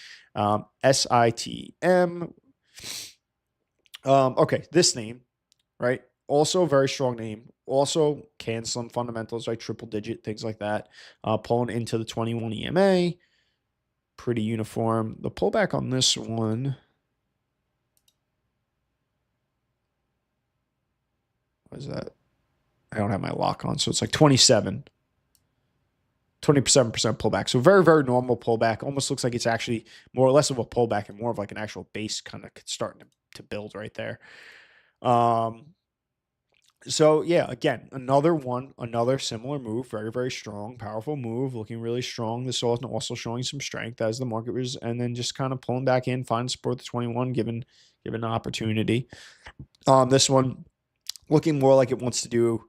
SITM. Okay, this name, right? Also a very strong name. Also CANSLIM fundamentals, right? Triple digit, things like that. Pulling into the 21 EMA. Pretty uniform. The pullback on this one, what is that? I don't have my lock on, so it's like 27% pullback. So very, very normal pullback. Almost looks like it's actually more or less of a pullback and more of like an actual base kind of starting to build right there. So yeah, again, another similar move, very, very strong, powerful move, looking really strong. This also showing some strength as the market was, and then just kind of pulling back in, finding support the 21, given an opportunity. This one looking more like it wants to do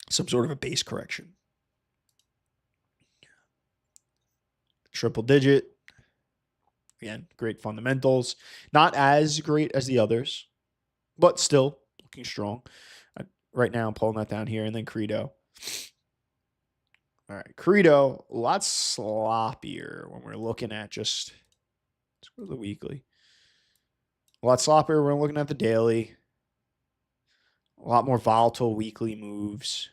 some sort of a base correction. Triple digit. Again, great fundamentals. Not as great as the others, but still looking strong. Right now, I'm pulling that down here, and then Credo. All right, Credo, a lot sloppier when we're looking at let's go to the weekly. A lot sloppier when we're looking at the daily. A lot more volatile weekly moves,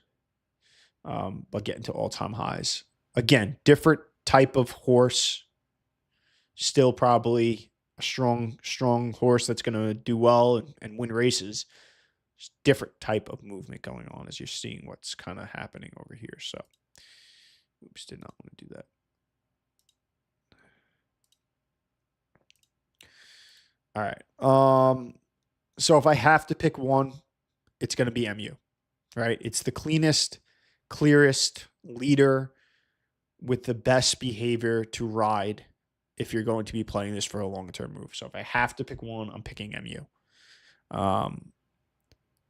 but getting to all-time highs. Again, different type of horse. Still probably a strong horse that's going to do well and win races. Just different type of movement going on as you're seeing what's kind of happening over here. So, oops, did not want to do that. All right. So if I have to pick one, it's going to be MU, right? It's the cleanest clearest leader with the best behavior to ride if you're going to be playing this for a long-term move. So if I have to pick one, I'm picking MU.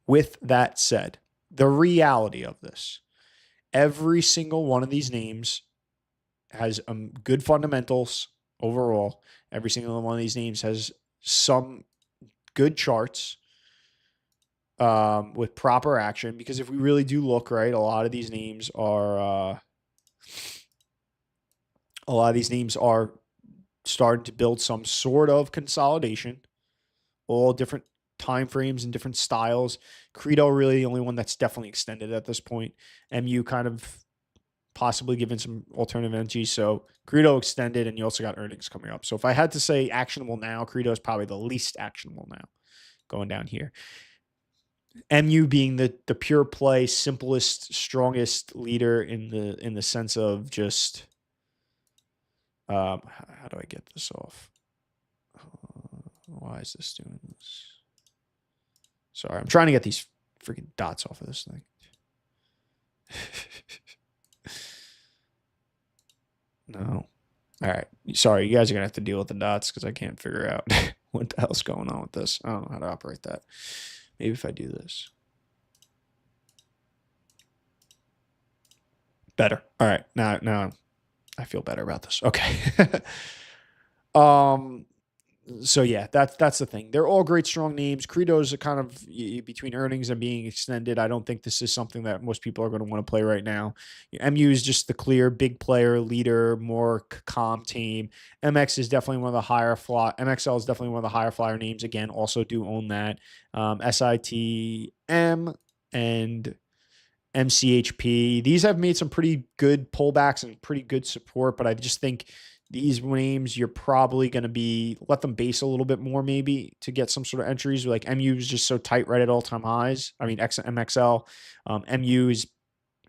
With that said, the reality of this, every single one of these names has good fundamentals overall. Every single one of these names has some good charts with proper action, because if we really do look, right, a lot of these names are starting to build some sort of consolidation, all different time frames and different styles. Credo really the only one that's definitely extended at this point. MU kind of possibly given some alternative energy. So Credo extended, and you also got earnings coming up. So if I had to say actionable now, Credo is probably the least actionable now going down here. MU being the pure play, simplest, strongest leader in the sense of just how do I get this off? Why is this doing this? Sorry, I'm trying to get these freaking dots off of this thing. No. All right. Sorry, you guys are going to have to deal with the dots because I can't figure out what the hell's going on with this. I don't know how to operate that. Maybe if I do this. Better. All right. Now I feel better about this. Okay. So yeah, that's the thing. They're all great, strong names. Credo's are kind of between earnings and being extended. I don't think this is something that most people are going to want to play right now. MU is just the clear big player, leader, more calm team. MX is definitely one of the higher fly. MXL is definitely one of the higher flyer names. Again, also do own that. SITM and MCHP. These have made some pretty good pullbacks and pretty good support, but I just think these names, you're probably going to let them base a little bit more maybe to get some sort of entries. Like MU is just so tight right at all-time highs. I mean, MXL. MU is,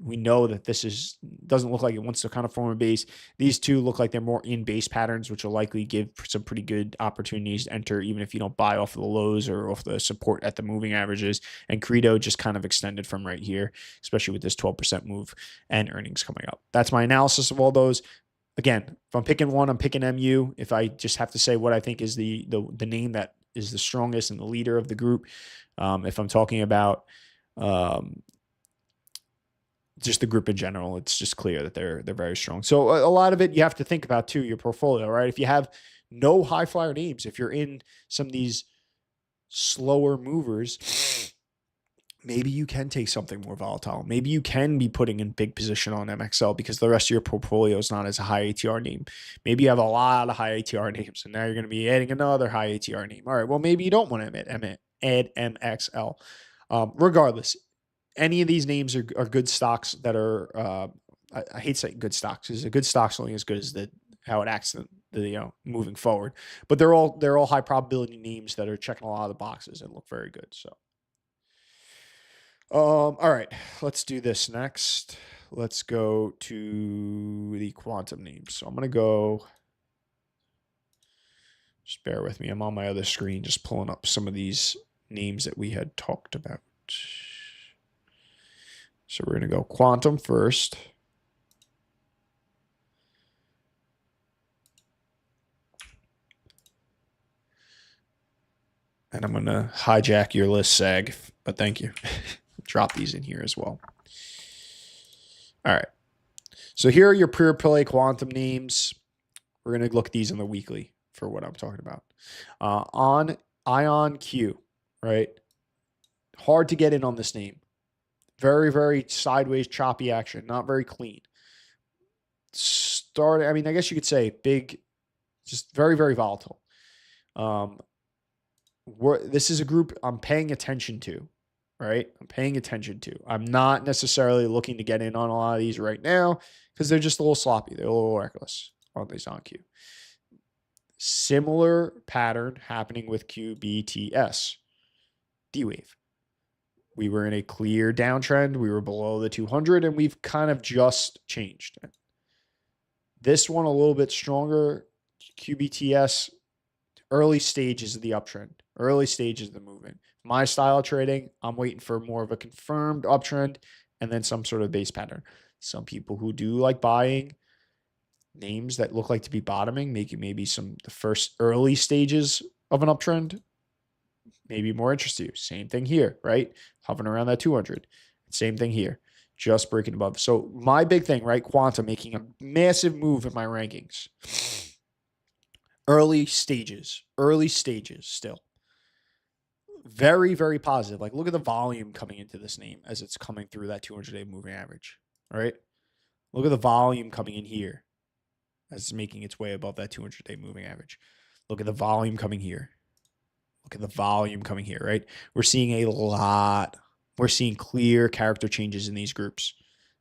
we know that this doesn't look like it wants to kind of form a base. These two look like they're more in base patterns, which will likely give some pretty good opportunities to enter, even if you don't buy off of the lows or off the support at the moving averages. And Credo just kind of extended from right here, especially with this 12% move and earnings coming up. That's my analysis of all those. Again, if I'm picking one, I'm picking MU. If I just have to say what I think is the name that is the strongest and the leader of the group, if I'm talking about just the group in general, it's just clear that they're very strong. So a lot of it you have to think about too, your portfolio, right? If you have no high flyer names, if you're in some of these slower movers, maybe you can take something more volatile. Maybe you can be putting in big position on MXL because the rest of your portfolio is not as a high ATR name. Maybe you have a lot of high ATR names, and now you're going to be adding another high ATR name. All right, well, maybe you don't want to add MXL. Regardless, any of these names are good stocks that are, I hate saying good stocks, because a good stock's only as good as how it acts moving forward. But they're all high probability names that are checking a lot of the boxes and look very good. So. All right, let's do this next. Let's go to the quantum names. So I'm going to go, just bear with me. I'm on my other screen, just pulling up some of these names that we had talked about. So we're going to go quantum first. And I'm going to hijack your list, Sag, but thank you. Drop these in here as well. All right. So here are your pure play quantum names. We're going to look at these in the weekly for what I'm talking about. On Ion Q, right? Hard to get in on this name. Very, very sideways, choppy action. Not very clean. I mean, I guess you could say big, just very, very volatile. This is a group I'm paying attention to. Right? I'm paying attention to. I'm not necessarily looking to get in on a lot of these right now because they're just a little sloppy. They're a little reckless on these on Q. Similar pattern happening with QBTS. D-Wave. We were in a clear downtrend. We were below the 200, and we've kind of just changed. This one a little bit stronger. QBTS, early stages of the uptrend, early stages of the movement. My style of trading, I'm waiting for more of a confirmed uptrend and then some sort of base pattern. Some people who do like buying names that look like to be bottoming, making maybe the first early stages of an uptrend, maybe more interest to you. Same thing here, right? Hovering around that 200. Same thing here, just breaking above. So my big thing, right? Quantum making a massive move in my rankings. Early stages still. Very, very positive. Like, look at the volume coming into this name as it's coming through that 200-day moving average. All right. Look at the volume coming in here as it's making its way above that 200-day moving average. Look at the volume coming here. Look at the volume coming here, right? We're seeing a lot. We're seeing clear character changes in these groups,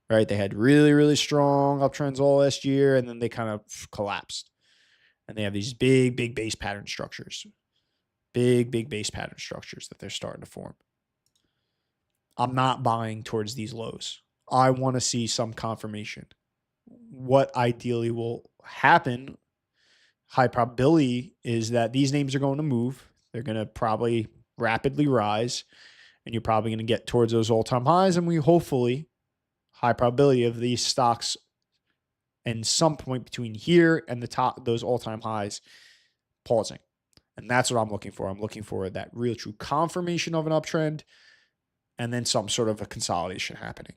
right? They had really, really strong uptrends all last year, and then they kind of collapsed. And they have these big, big base pattern structures. Big, big base pattern structures that they're starting to form. I'm not buying towards these lows. I want to see some confirmation. What ideally will happen, high probability, is that these names are going to move. They're going to probably rapidly rise, and you're probably going to get towards those all-time highs, and we hopefully, high probability of these stocks and some point between here and the top, those all-time highs, pausing. And that's what I'm looking for. I'm looking for that real true confirmation of an uptrend and then some sort of a consolidation happening.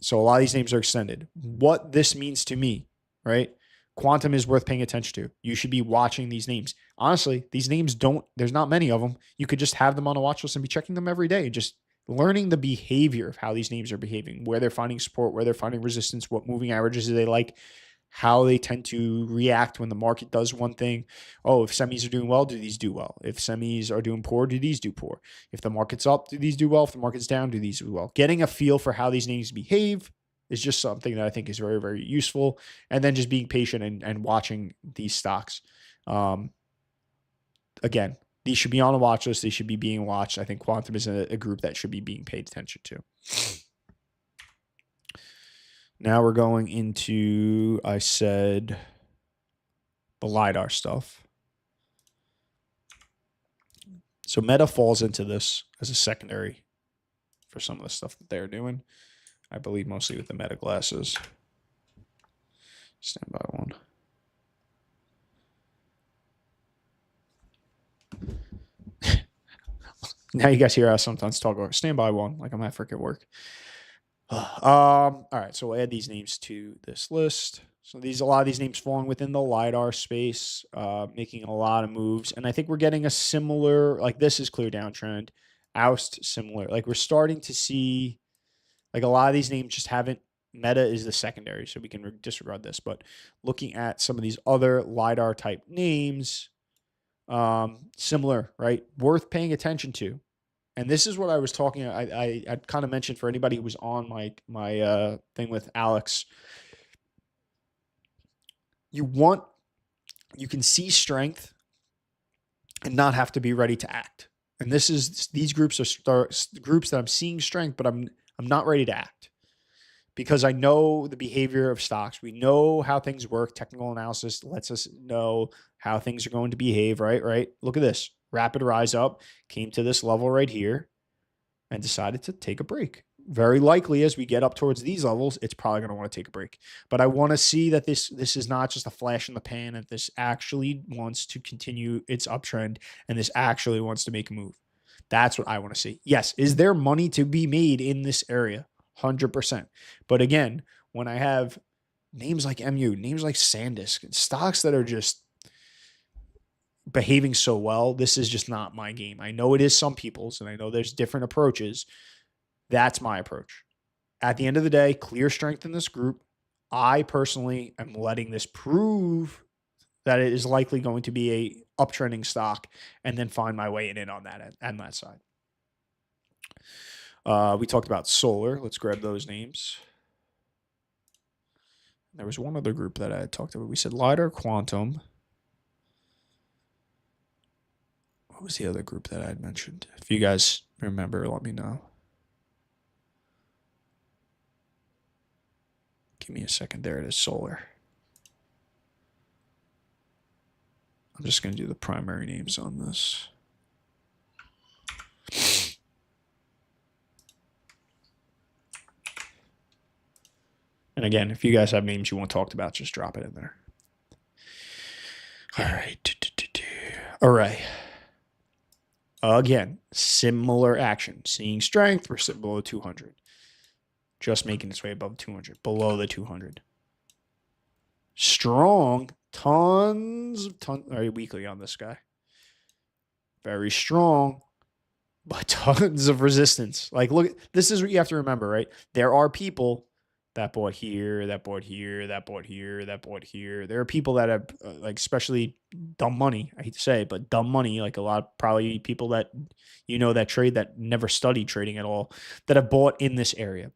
So a lot of these names are extended. What this means to me, right? Quantum is worth paying attention to. You should be watching these names. Honestly, these names there's not many of them. You could just have them on a watch list and be checking them every day, just learning the behavior of how these names are behaving, where they're finding support, where they're finding resistance, what moving averages do they like, how they tend to react when the market does one thing. Oh, if semis are doing well, do these do well? If semis are doing poor, do these do poor? If the market's up, do these do well? If the market's down, do these do well? Getting a feel for how these names behave is just something that I think is very, very useful. And then just being patient and watching these stocks. Again, these should be on a watch list. They should be being watched. I think Quantum is a group that should be being paid attention to. Now we're going into, I said, the LiDAR stuff. So Meta falls into this as a secondary for some of the stuff that they're doing. I believe mostly with the Meta glasses. Stand by one. Now you guys hear us sometimes talk about stand by one, like I'm at freaking work. All right, so we'll add these names to this list. So a lot of these names falling within the LiDAR space, making a lot of moves. And I think we're getting a similar, like this is clear downtrend, Oust similar. Like we're starting to see, like a lot of these names just haven't, Meta is the secondary, so we can disregard this. But looking at some of these other LiDAR type names, similar, right? Worth paying attention to. And this is what I was talking. I kind of mentioned for anybody who was on my thing with Alex. You can see strength and not have to be ready to act. And these groups are groups that I'm seeing strength, but I'm not ready to act because I know the behavior of stocks. We know how things work. Technical analysis lets us know how things are going to behave. Right. Look at this. Rapid rise up, came to this level right here and decided to take a break. Very likely as we get up towards these levels, it's probably going to want to take a break. But I want to see that this is not just a flash in the pan, and this actually wants to continue its uptrend, and this actually wants to make a move. That's what I want to see. Yes, is there money to be made in this area? 100%. But again, when I have names like MU, names like SanDisk, stocks that are just behaving so well, this is just not my game. I know it is some people's, and I know there's different approaches. That's my approach. At the end of the day, clear strength in this group. I personally am letting this prove that it is likely going to be a uptrending stock and then find my way in on that side. We talked about solar. Let's grab those names. There was one other group that I had talked about. We said LiDAR, Quantum. What was the other group that I had mentioned? If you guys remember, let me know. Give me a second. There it is, solar. I'm just going to do the primary names on this. And again, if you guys have names you want talked about, just drop it in there. All right. All right. Again, similar action. Seeing strength, we're sitting below 200. Just making its way above 200, below the 200. Strong, tons, very weekly on this guy. Very strong, but tons of resistance. Like, look, this is what you have to remember, right? There are people that bought here, that bought here, that bought here, that bought here. There are people that have, like, especially dumb money. I hate to say it, but dumb money, like a lot, probably people that, that trade that never studied trading at all, that have bought in this area.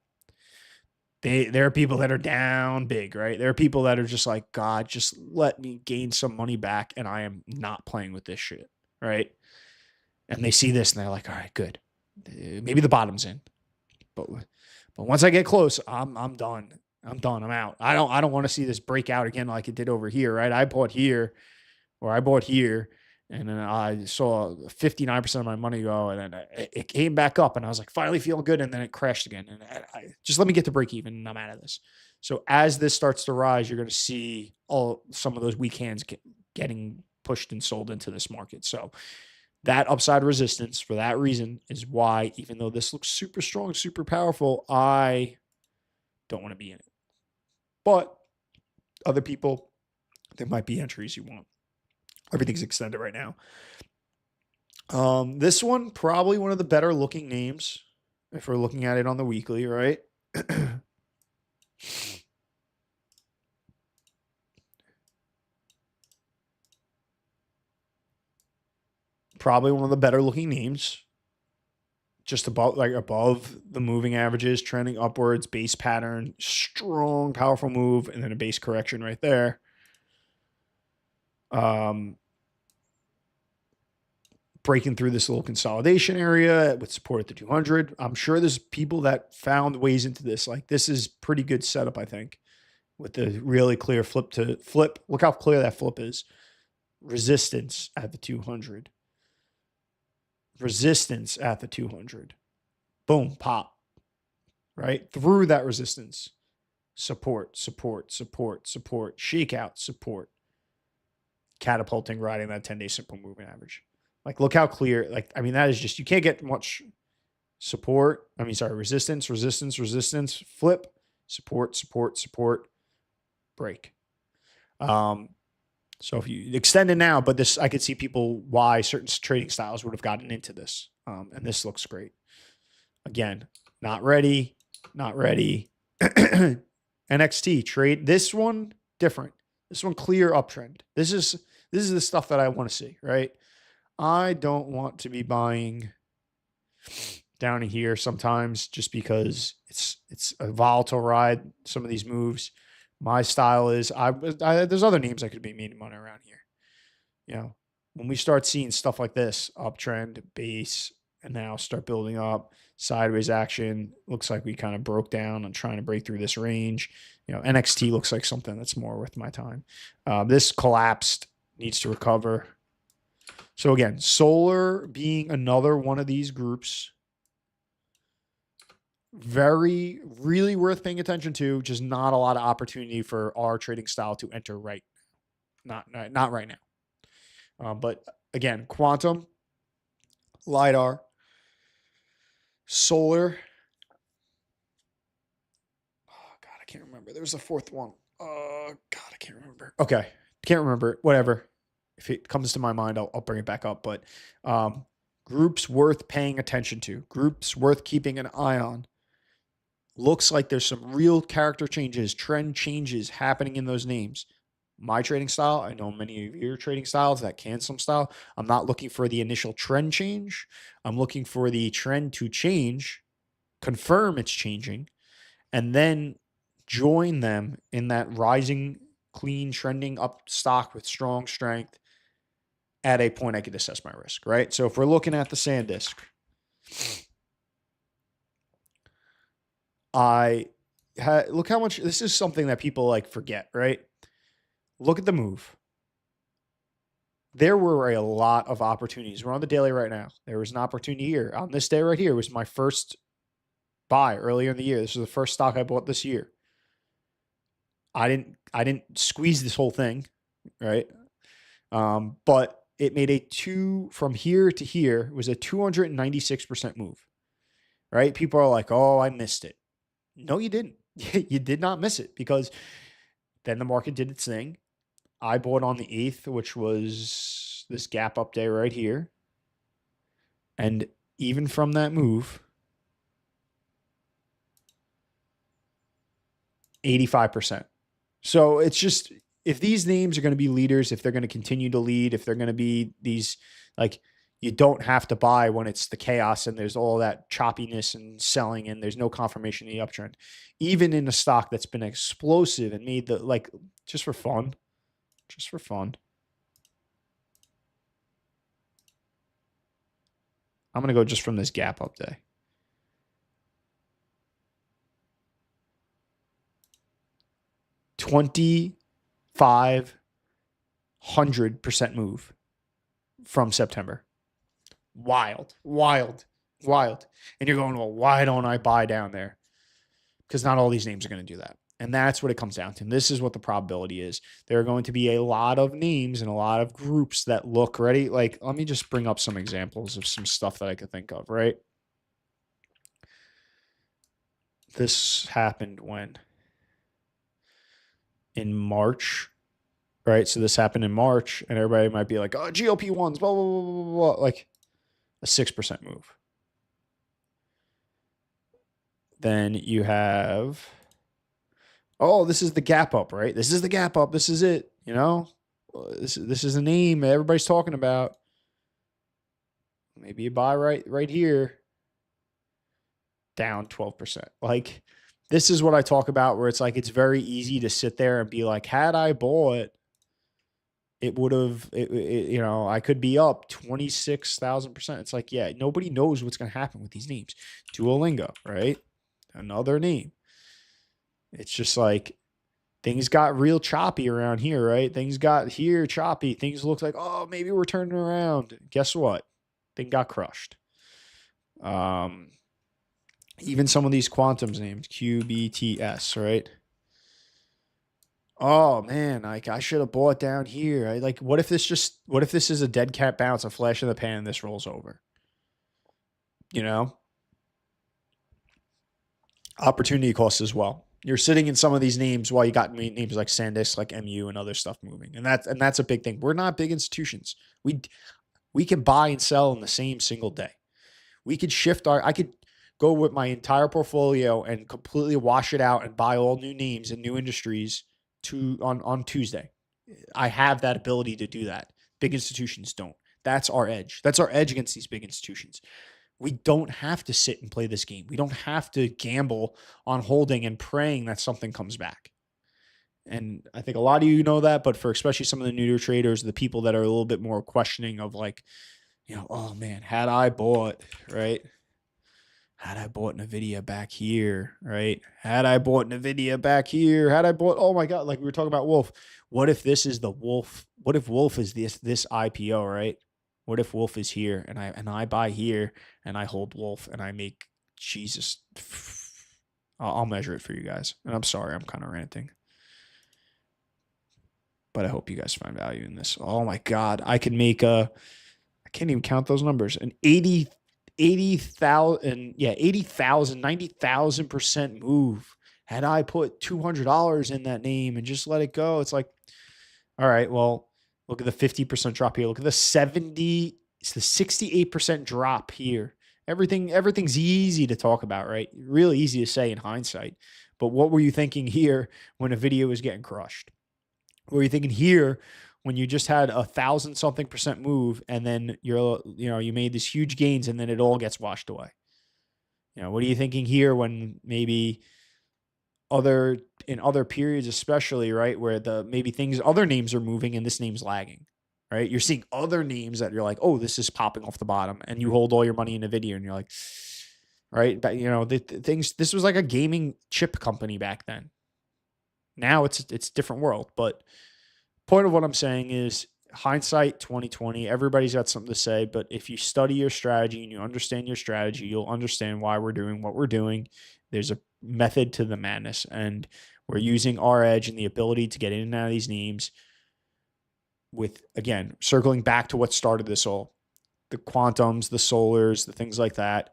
There are people that are down big, right? There are people that are just like, God, just let me gain some money back, and I am not playing with this shit, right? And they see this and they're like, all right, good. Maybe the bottom's in. But once I get close, I'm done. I'm done. I'm out. I don't want to see this break out again like it did over here, right? I bought here, and then I saw 59% of my money go, and then it came back up, and I was like, finally feeling good, and then it crashed again. And I just let me get to break even, and I'm out of this. So as this starts to rise, you're going to see some of those weak hands getting pushed and sold into this market. So that upside resistance, for that reason, is why, even though this looks super strong, super powerful, I don't want to be in it. But other people, there might be entries you want. Everything's extended right now. This one, probably one of the better looking names, if we're looking at it on the weekly, right? Probably one of the better looking names. Just above the moving averages, trending upwards, base pattern, strong, powerful move, and then a base correction right there. Breaking through this little consolidation area with support at the 200. I'm sure there's people that found ways into this. Like, this is pretty good setup, I think, with the really clear flip. Look how clear that flip is. Resistance at the 200. Resistance at the 200. Boom, pop. Right? Through that resistance. Support. Shakeout, support. Catapulting, riding that 10-day simple moving average. Like, look how clear. Like, I mean, that is just, you can't get much support. Resistance, flip, support, break. So if you extend it now, but this, I could see people why certain trading styles would have gotten into this. And this looks great. Again, not ready. NXT trade. This one different. This one clear uptrend. This is the stuff that I want to see, right? I don't want to be buying down here sometimes just because it's a volatile ride. Some of these moves. My style is there's other names I could be making money around here. When we start seeing stuff like this, uptrend, base, and now start building up, sideways action, looks like we kind of broke down on trying to break through this range. NXT looks like something that's more worth my time. This collapsed, needs to recover. So again, solar being another one of these groups. Really worth paying attention to. Just not a lot of opportunity for our trading style to enter right now. Not right now. But again, quantum, LiDAR, solar. Oh, God, I can't remember. There was a fourth one. God, I can't remember. Okay, can't remember. Whatever. If it comes to my mind, I'll bring it back up. But groups worth paying attention to. Groups worth keeping an eye on. Looks like there's some real character changes, trend changes happening in those names. My trading style, I know many of your trading styles, that CANSLIM style, I'm not looking for the initial trend change. I'm looking for the trend to change, confirm it's changing, and then join them in that rising, clean, trending up stock with strong strength at a point I could assess my risk, right? So if we're looking at the SanDisk, look how much, this is something that people like forget, right? Look at the move. There were a lot of opportunities. We're on the daily right now. There was an opportunity here. On this day right here was my first buy earlier in the year. This was the first stock I bought this year. I didn't squeeze this whole thing, right? But it made from here to here was a 296% move, right? People are like, oh, I missed it. No, you didn't. You did not miss it, because then the market did its thing. I bought on the 8th, which was this gap up day right here. And even from that move, 85%. So it's just, if these names are going to be leaders, if they're going to continue to lead, if they're going to be these, like, you don't have to buy when it's the chaos and there's all that choppiness and selling and there's no confirmation of the uptrend. Even in a stock that's been explosive and made the, like, just for fun, I'm going to go just from this gap up day. $2,500% move from September. Wild. And you're going, well, why don't I buy down there? Because not all these names are going to do that. And that's what it comes down to. And this is what the probability is. There are going to be a lot of names and a lot of groups that look ready. Like, let me just bring up some examples of some stuff that I could think of, right? This happened when? In March, right? So this happened in March, and everybody might be like, oh, GLP-1s, blah, blah, blah, blah, blah, like a 6% move. Then you have, oh, this is the gap up, right? This is the gap up. This is it, you know? This is a name everybody's talking about. Maybe you buy right here. Down 12%. Like, this is what I talk about, where it's like, it's very easy to sit there and be like, had I bought, it would have, you know, I could be up 26,000%. It's like, yeah, nobody knows what's going to happen with these names. Duolingo, right? Another name. It's just like, things got real choppy around here, right? Things got here choppy. Things look like, oh, maybe we're turning around. Guess what? Thing got crushed. Even some of these quantums names, QBTS, right? Oh man, like, I should have bought down here. Like, what if this is a dead cat bounce, a flash in the pan, and this rolls over? You know? Opportunity costs as well. You're sitting in some of these names while you got names like SanDisk, like MU, and other stuff moving. And that's a big thing. We're not big institutions. We can buy and sell in the same single day. We could I could go with my entire portfolio and completely wash it out and buy all new names and new industries on Tuesday. I have that ability to do that. Big institutions don't. That's our edge. That's our edge against these big institutions. We don't have to sit and play this game. We don't have to gamble on holding and praying that something comes back. And I think a lot of you know that, but for especially some of the newer traders, the people that are a little bit more questioning of, like, you know, oh man, had I bought, right? Had I bought NVIDIA back here, right? Had I bought NVIDIA back here? Had I bought, oh my God, like we were talking about Wolf. What if this is the Wolf? What if Wolf is this IPO, right? What if Wolf is here and I buy here and I hold Wolf and I make, Jesus, I'll measure it for you guys. And I'm sorry, I'm kind of ranting, but I hope you guys find value in this. Oh my God, I can make I can't even count those numbers. An 80,000, 90,000% move. Had I put $200 in that name and just let it go, it's like, all right, well, look at the 50% drop here. Look at the 68% drop here. Everything's easy to talk about, right? Really easy to say in hindsight. But what were you thinking here when a video was getting crushed? What were you thinking here when you just had 1,000-something% move and then you made these huge gains and then it all gets washed away? You know, what are you thinking here when maybe in other periods, especially, right, where other names are moving and this name's lagging, right? You're seeing other names that you're like, oh, this is popping off the bottom, and you hold all your money in NVIDIA and you're like, right? But you know, this was like a gaming chip company back then. Now it's a different world. But point of what I'm saying is, hindsight 2020, everybody's got something to say, but if you study your strategy and you understand your strategy, you'll understand why we're doing what we're doing. There's a method to the madness, and We're using our edge and the ability to get in and out of these names with, again, circling back to what started this all, the quantums, the solars, the things like that.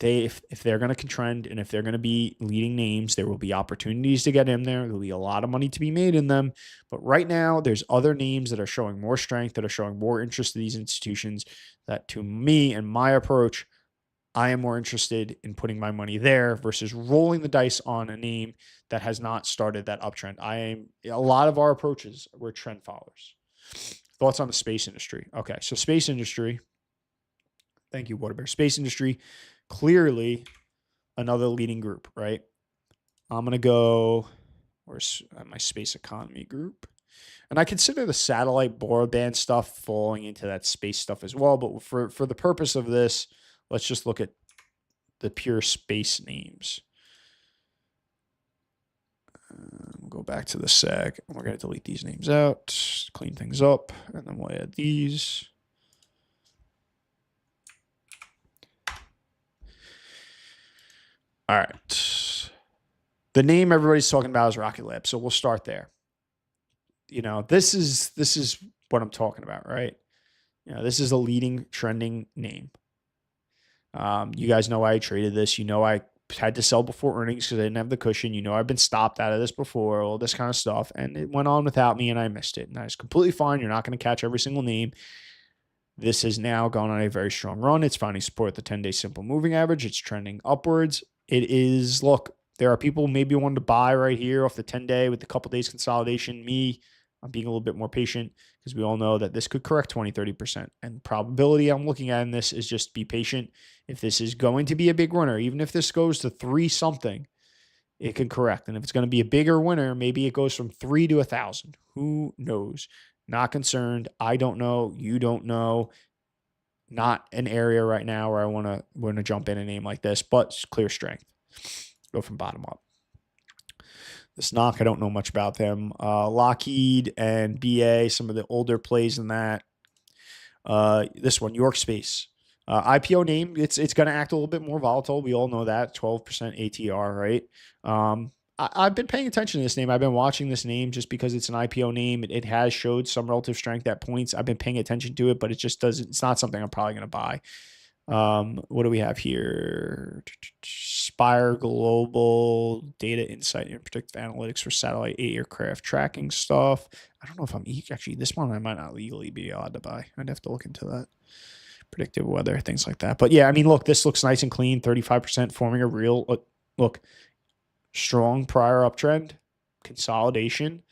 If they're going to trend and if they're going to be leading names, there will be opportunities to get in there. There'll be a lot of money to be made in them. But right now, there's other names that are showing more strength, that are showing more interest to these institutions, that to me and my approach, I am more interested in putting my money there versus rolling the dice on a name that has not started that uptrend. A lot of our approaches, we're trend followers. Thoughts on the space industry? Okay, so space industry. Thank you, Waterbear. Space industry, clearly another leading group, right? I'm going to go, where's my space economy group? And I consider the satellite broadband stuff falling into that space stuff as well. But for the purpose of this, let's just look at the pure space names. We'll go back to the seg. We're going to delete these names out, clean things up, and then we'll add these. All right. The name everybody's talking about is Rocket Lab, so we'll start there. You know, this is what I'm talking about, right? You know, this is a leading trending name. You guys know I traded this. You know I had to sell before earnings because I didn't have the cushion. You know I've been stopped out of this before, all this kind of stuff. And it went on without me, and I missed it. And that's completely fine. You're not going to catch every single name. This has now gone on a very strong run. It's finding support at the 10-day simple moving average. It's trending upwards. It is, look, there are people maybe wanting to buy right here off the 10-day with a couple days consolidation. Me, I'm being a little bit more patient because we all know that this could correct 20, 30%. And the probability I'm looking at in this is just be patient. If this is going to be a big runner, even if this goes to 3 something, it can correct. And if it's going to be a bigger winner, maybe it goes from 3 to 1,000. Who knows? Not concerned. I don't know. You don't know. Not an area right now where I want to jump in a name like this, but clear strength. Go from bottom up. This knock, I don't know much about them. Lockheed and BA, some of the older plays in that. This one, York Space. IPO name, it's going to act a little bit more volatile. We all know that, 12% ATR, right? I've been paying attention to this name. I've been watching this name just because it's an IPO name. It has showed some relative strength at points. I've been paying attention to it, but it just doesn't, it's not something I'm probably going to buy. What do we have here? Spire Global Data Insight and Predictive Analytics for satellite aircraft tracking stuff. I don't know if I'm actually, this one I might not legally be allowed to buy. I'd have to look into that. Predictive weather, things like that. But yeah, I mean, look, this looks nice and clean. 35% forming a real look. Strong prior uptrend, consolidation,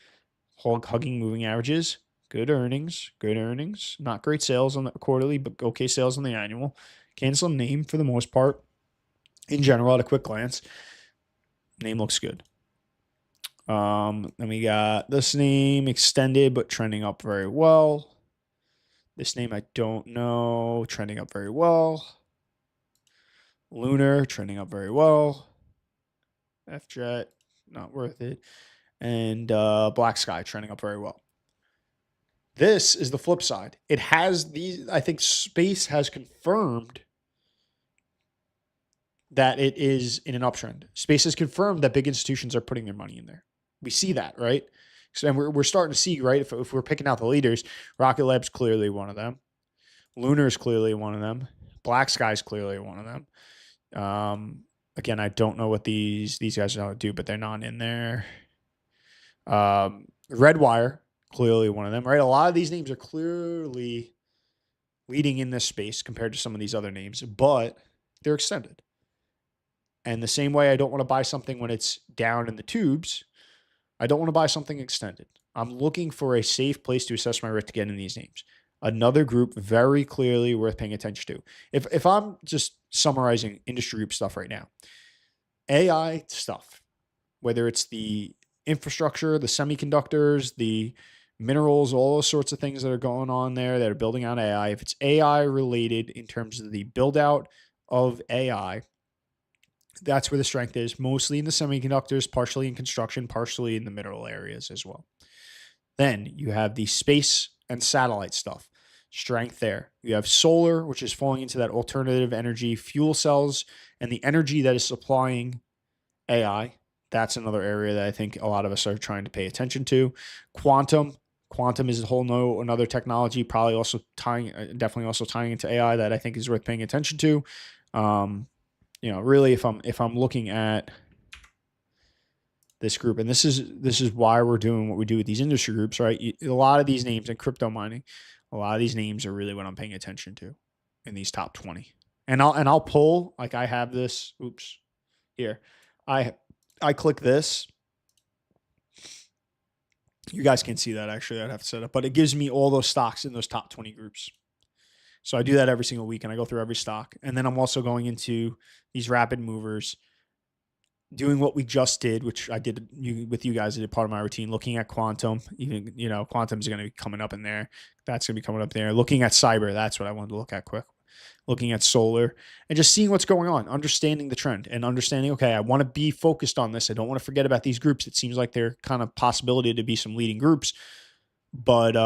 hugging moving averages, good earnings. Not great sales on the quarterly, but okay sales on the annual. CANSLIM name for the most part. In general, at a quick glance, name looks good. Then we got this name extended, but trending up very well. This name I don't know, trending up very well. Lunar, trending up very well. F-Jet, not worth it. And Black Sky, trending up very well. This is the flip side. It has these, I think space has confirmed that it is in an uptrend. Space has confirmed that big institutions are putting their money in there. We see that, right? So, and we're starting to see, right, if we're picking out the leaders, Rocket Lab's clearly one of them. Lunar is clearly one of them. Black Sky's clearly one of them. Again, I don't know what these guys are going to do, but they're not in there. Redwire, clearly one of them, right? A lot of these names are clearly leading in this space compared to some of these other names, but they're extended. And the same way I don't want to buy something when it's down in the tubes, I don't want to buy something extended. I'm looking for a safe place to assess my risk to get in these names. Another group very clearly worth paying attention to. If I'm just summarizing industry group stuff right now, AI stuff, whether it's the infrastructure, the semiconductors, the minerals, all those sorts of things that are going on there that are building out AI, if it's AI related in terms of the build out of AI, that's where the strength is, mostly in the semiconductors, partially in construction, partially in the mineral areas as well. Then you have the space and satellite stuff, strength there. You have solar, which is falling into that alternative energy, fuel cells, and the energy that is supplying AI, That's another area that I think a lot of us are trying to pay attention to. Quantum. Quantum is a whole another technology, probably also definitely also tying into AI that I think is worth paying attention to. Really, if I'm looking at this group, and this is why we're doing what we do with these industry groups, right? A lot of these names in crypto mining, a lot of these names are really what I'm paying attention to in these top 20. And I'll pull, like I have this. Oops, here, I click this. You guys can't see that actually. I'd have to set up, but it gives me all those stocks in those top 20 groups. So I do that every single week, and I go through every stock. And then I'm also going into these rapid movers, doing what we just did, which I did with you guys. I did part of my routine, looking at quantum. Even quantum is going to be coming up in there. That's going to be coming up there. Looking at cyber. That's what I wanted to look at quick. Looking at solar and just seeing what's going on, understanding the trend and understanding, okay, I want to be focused on this. I don't want to forget about these groups. It seems like they're kind of possibility to be some leading groups, but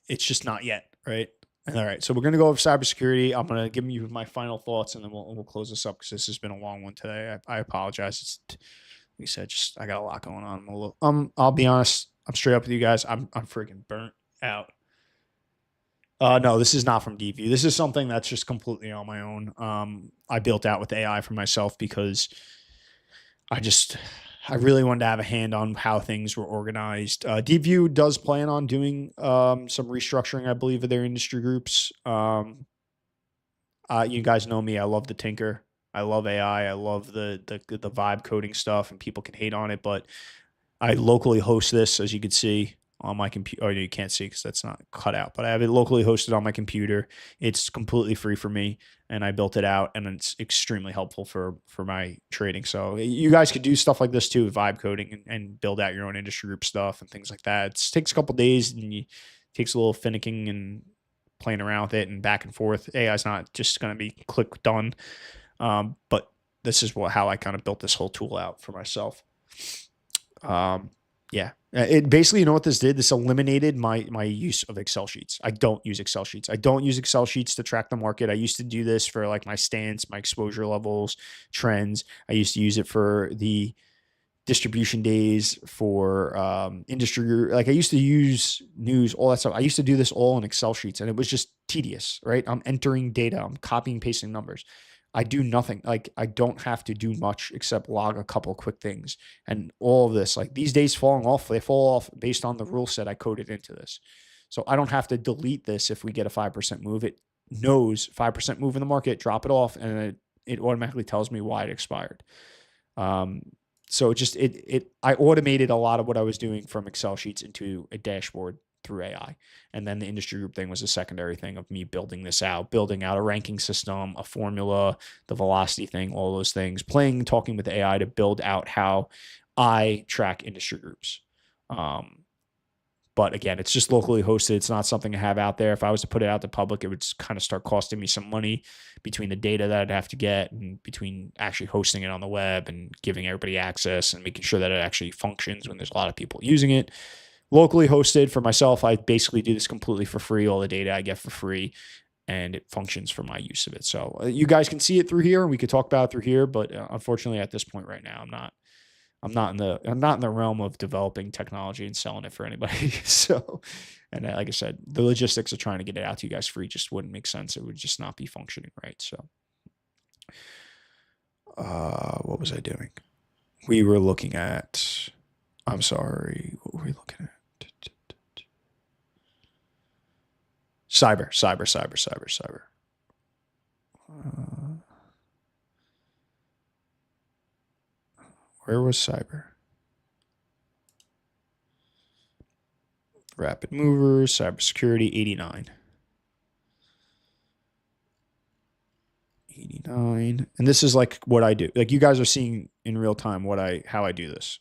it's just not yet, right? All right, so we're going to go over cybersecurity. I'm going to give you my final thoughts, and then we'll close this up because this has been a long one today. I apologize. It's, like I said, just I got a lot going on. I'll be honest. I'm straight up with you guys. I'm freaking burnt out. No, this is not from Deepvue. This is something that's just completely on my own. I built out with AI for myself because I really wanted to have a hand on how things were organized. Deepvue does plan on doing some restructuring, I believe, of their industry groups. You guys know me. I love to tinker. I love AI. I love the vibe coding stuff, and people can hate on it, but I locally host this, as you can see, on my computer. Oh, you can't see because that's not cut out, but I have it locally hosted on my computer. It's completely free for me, and I built it out, and it's extremely helpful for my trading. So you guys could do stuff like this too, vibe coding, and build out your own industry group stuff and things like that. It takes a couple days, and it takes a little finicking and playing around with it and back and forth. AI is not just going to be click done, but this is how I kind of built this whole tool out for myself. Yeah, it basically, you know what this did? This eliminated my use of Excel sheets. I don't use Excel sheets. I don't use Excel sheets to track the market. I used to do this for like my stance, my exposure levels, trends. I used to use it for the distribution days, for industry. Like I used to use news, all that stuff. I used to do this all in Excel sheets, and it was just tedious, right? I'm entering data. I'm copying, pasting numbers. I do nothing. Like I don't have to do much except log a couple quick things, and all of this, like these days falling off, they fall off based on the rule set I coded into this. So I don't have to delete this if we get a 5% move. It knows 5% move in the market, drop it off, and it automatically tells me why it expired. So I automated a lot of what I was doing from Excel sheets into a dashboard through AI. And then the industry group thing was a secondary thing of me building out a ranking system, a formula, the velocity thing, all those things, talking with AI to build out how I track industry groups. But again, it's just locally hosted. It's not something I have out there. If I was to put it out to public, it would kind of start costing me some money between the data that I'd have to get and between actually hosting it on the web and giving everybody access and making sure that it actually functions when there's a lot of people using it. Locally hosted for myself, I basically do this completely for free. All the data I get for free, and it functions for my use of it. So you guys can see it through here, and we could talk about it through here. But unfortunately, at this point right now, I'm not in the realm of developing technology and selling it for anybody. So, and like I said, the logistics of trying to get it out to you guys free just wouldn't make sense. It would just not be functioning right. So, what was I doing? We were looking at. I'm sorry. What were we looking at? Cyber. Where was cyber? Rapid movers, cybersecurity, 89. 89. And this is like what I do. Like you guys are seeing in real time how I do this.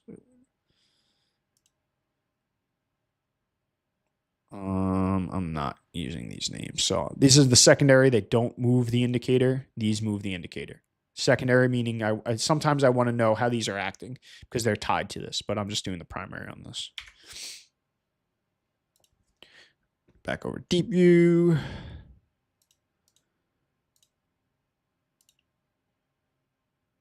I'm not using these names. So this is the secondary. They don't move the indicator. These move the indicator. Secondary meaning sometimes I want to know how these are acting because they're tied to this, but I'm just doing the primary on this. Back over Deepvue.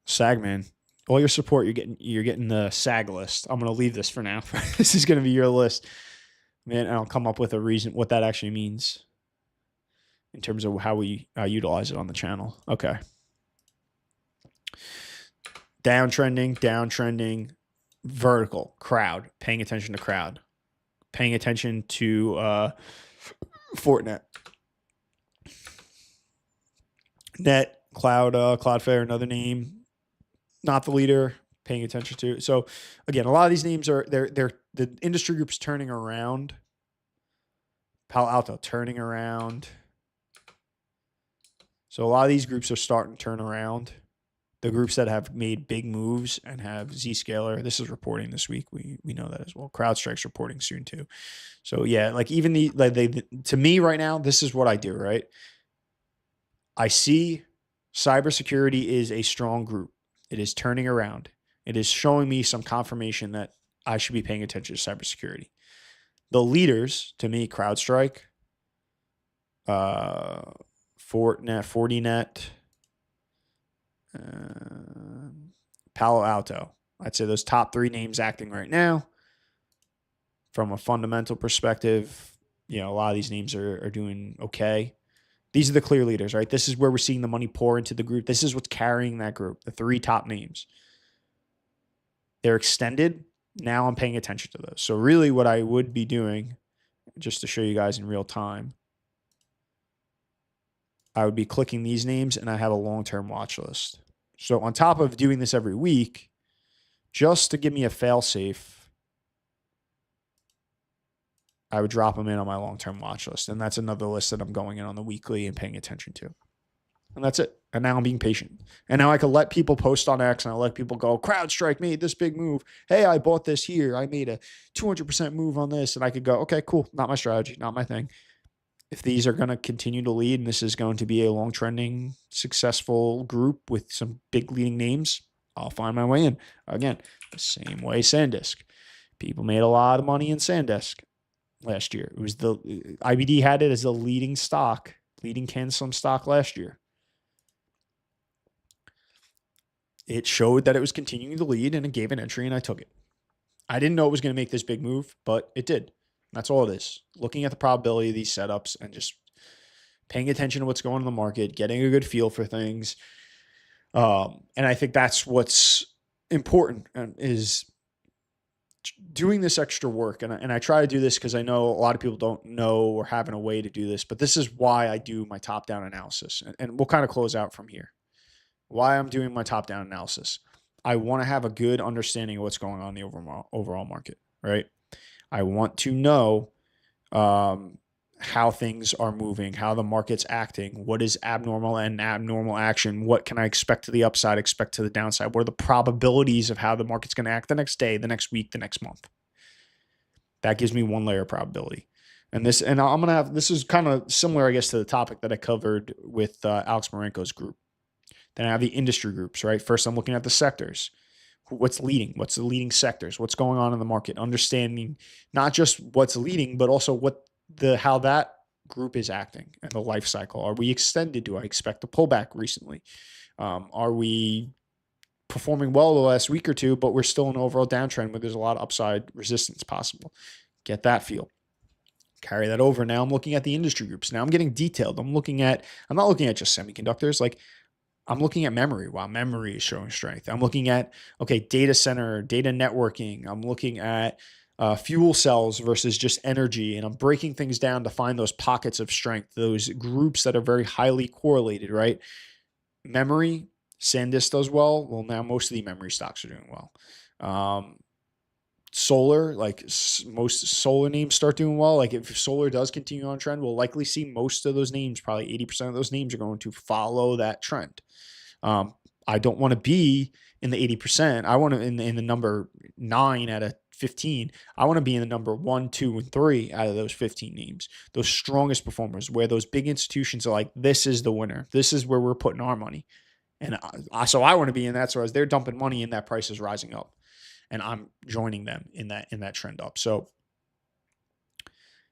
Sagman. All your support, you're getting the SAG list. I'm going to leave this for now. This is going to be your list, man. And I'll come up with a reason what that actually means in terms of how we utilize it on the channel. Okay. Downtrending, vertical, crowd, paying attention to crowd, paying attention to Fortinet, Net, Cloudflare, another name, not the leader, paying attention to. So again, a lot of these names are the industry groups turning around. Palo Alto turning around. So a lot of these groups are starting to turn around. The groups that have made big moves and have Zscaler, this is reporting this week. We know that as well. CrowdStrike's reporting soon too. So yeah, like even to me right now, this is what I do, right? I see cybersecurity is a strong group. It is turning around. It is showing me some confirmation that I should be paying attention to cybersecurity. The leaders, to me, CrowdStrike, Fortinet, Palo Alto. I'd say those top three names acting right now. From a fundamental perspective, a lot of these names are doing okay. These are the clear leaders, right? This is where we're seeing the money pour into the group. This is what's carrying that group, the three top names. They're extended. Now I'm paying attention to those. So really what I would be doing, just to show you guys in real time, I would be clicking these names and I have a long-term watch list. So on top of doing this every week, just to give me a fail-safe, I would drop them in on my long-term watch list. And that's another list that I'm going in on the weekly and paying attention to. And that's it. And now I'm being patient. And now I can let people post on X and I let people go, CrowdStrike made this big move. Hey, I bought this here. I made a 200% move on this. And I could go, okay, cool. Not my strategy, not my thing. If these are going to continue to lead and this is going to be a long trending, successful group with some big leading names, I'll find my way in. Again, the same way SanDisk. People made a lot of money in SanDisk last year. It was the IBD had it as the leading stock, leading CANSLIM stock last year. It showed that it was continuing to lead and it gave an entry and I took it. I didn't know it was going to make this big move, but it did. That's all it is. Looking at the probability of these setups and just paying attention to what's going on in the market, getting a good feel for things. And I think that's what's important is doing this extra work. And I try to do this because I know a lot of people don't know or having a way to do this, but this is why I do my top-down analysis. And we'll kind of close out from here. Why I'm doing my top-down analysis. I want to have a good understanding of what's going on in the overall market, right? I want to know how things are moving, how the market's acting, what is abnormal and abnormal action, what can I expect to the upside, expect to the downside, what are the probabilities of how the market's going to act the next day, the next week, the next month. That gives me one layer of probability. And this is kind of similar, I guess, to the topic that I covered with Alex Marenko's group. Then I have the industry groups, right? First, I'm looking at the sectors. What's leading? What's the leading sectors? What's going on in the market? Understanding not just what's leading, but also how that group is acting and the life cycle. Are we extended? Do I expect a pullback recently? Are we performing well the last week or two, but we're still in an overall downtrend where there's a lot of upside resistance possible? Get that feel. Carry that over. Now I'm looking at the industry groups. Now I'm getting detailed. I'm not looking at just semiconductors. Like I'm looking at memory. Wow, memory is showing strength. I'm looking at, data center, data networking. I'm looking at fuel cells versus just energy. And I'm breaking things down to find those pockets of strength, those groups that are very highly correlated, right? Memory, SanDisk does well. Well, now most of the memory stocks are doing well. Solar, most solar names start doing well. Like if solar does continue on trend, we'll likely see most of those names, probably 80% of those names are going to follow that trend. I don't want to be in the 80%. I want to in the number 9 out of 15. I want to be in the number 1, 2, and 3 out of those 15 names. Those strongest performers, where those big institutions are like, this is the winner. This is where we're putting our money. And so I want to be in that. So as they're dumping money in, that price is rising up. And I'm joining them in that trend up. So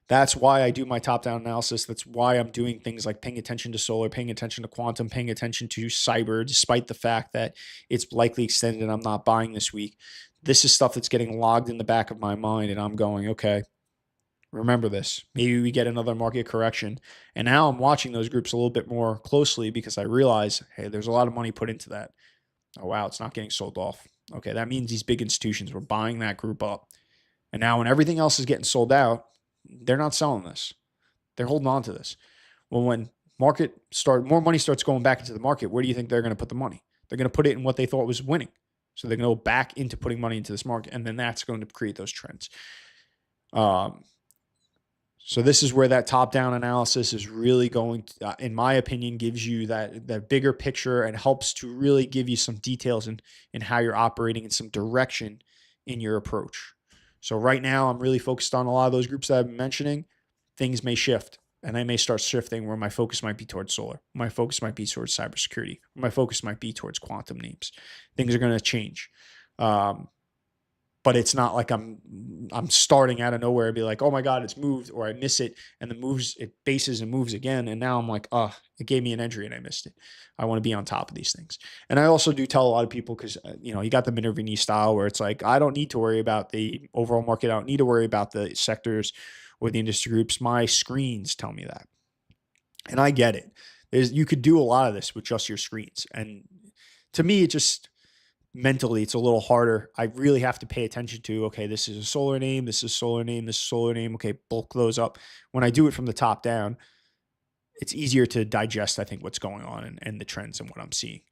That's why I do my top-down analysis. That's why I'm doing things like paying attention to solar, paying attention to quantum, paying attention to cyber, despite the fact that it's likely extended and I'm not buying this week. This is stuff that's getting logged in the back of my mind, and I'm going, okay, remember this. Maybe we get another market correction. And now I'm watching those groups a little bit more closely because I realize, hey, there's a lot of money put into that. Oh, wow, it's not getting sold off. Okay, that means these big institutions were buying that group up. And now when everything else is getting sold out, they're not selling this. They're holding on to this. Well, when more money starts going back into the market, where do you think they're going to put the money? They're going to put it in what they thought was winning. So they're going to go back into putting money into this market, and then that's going to create those trends. So this is where that top-down analysis is really going to, in my opinion, gives you that bigger picture and helps to really give you some details in how you're operating and some direction in your approach. So right now, I'm really focused on a lot of those groups that I've been mentioning. Things may shift, and I may start shifting where my focus might be towards solar. My focus might be towards cybersecurity. My focus might be towards quantum names. Things are going to change. But it's not like I'm starting out of nowhere and be like, oh my God, it's moved, or I miss it, and it bases and moves again. And now I'm like, oh, it gave me an entry and I missed it. I want to be on top of these things. And I also do tell a lot of people, because you got the Minervini style where it's like, I don't need to worry about the overall market. I don't need to worry about the sectors or the industry groups. My screens tell me that. And I get it. You could do a lot of this with just your screens. And to me, it just, mentally, it's a little harder. I really have to pay attention to, okay, this is a solar name, this is solar name, this is solar name. Okay, bulk those up. When I do it from the top down, it's easier to digest, I think, what's going on and the trends and what I'm seeing.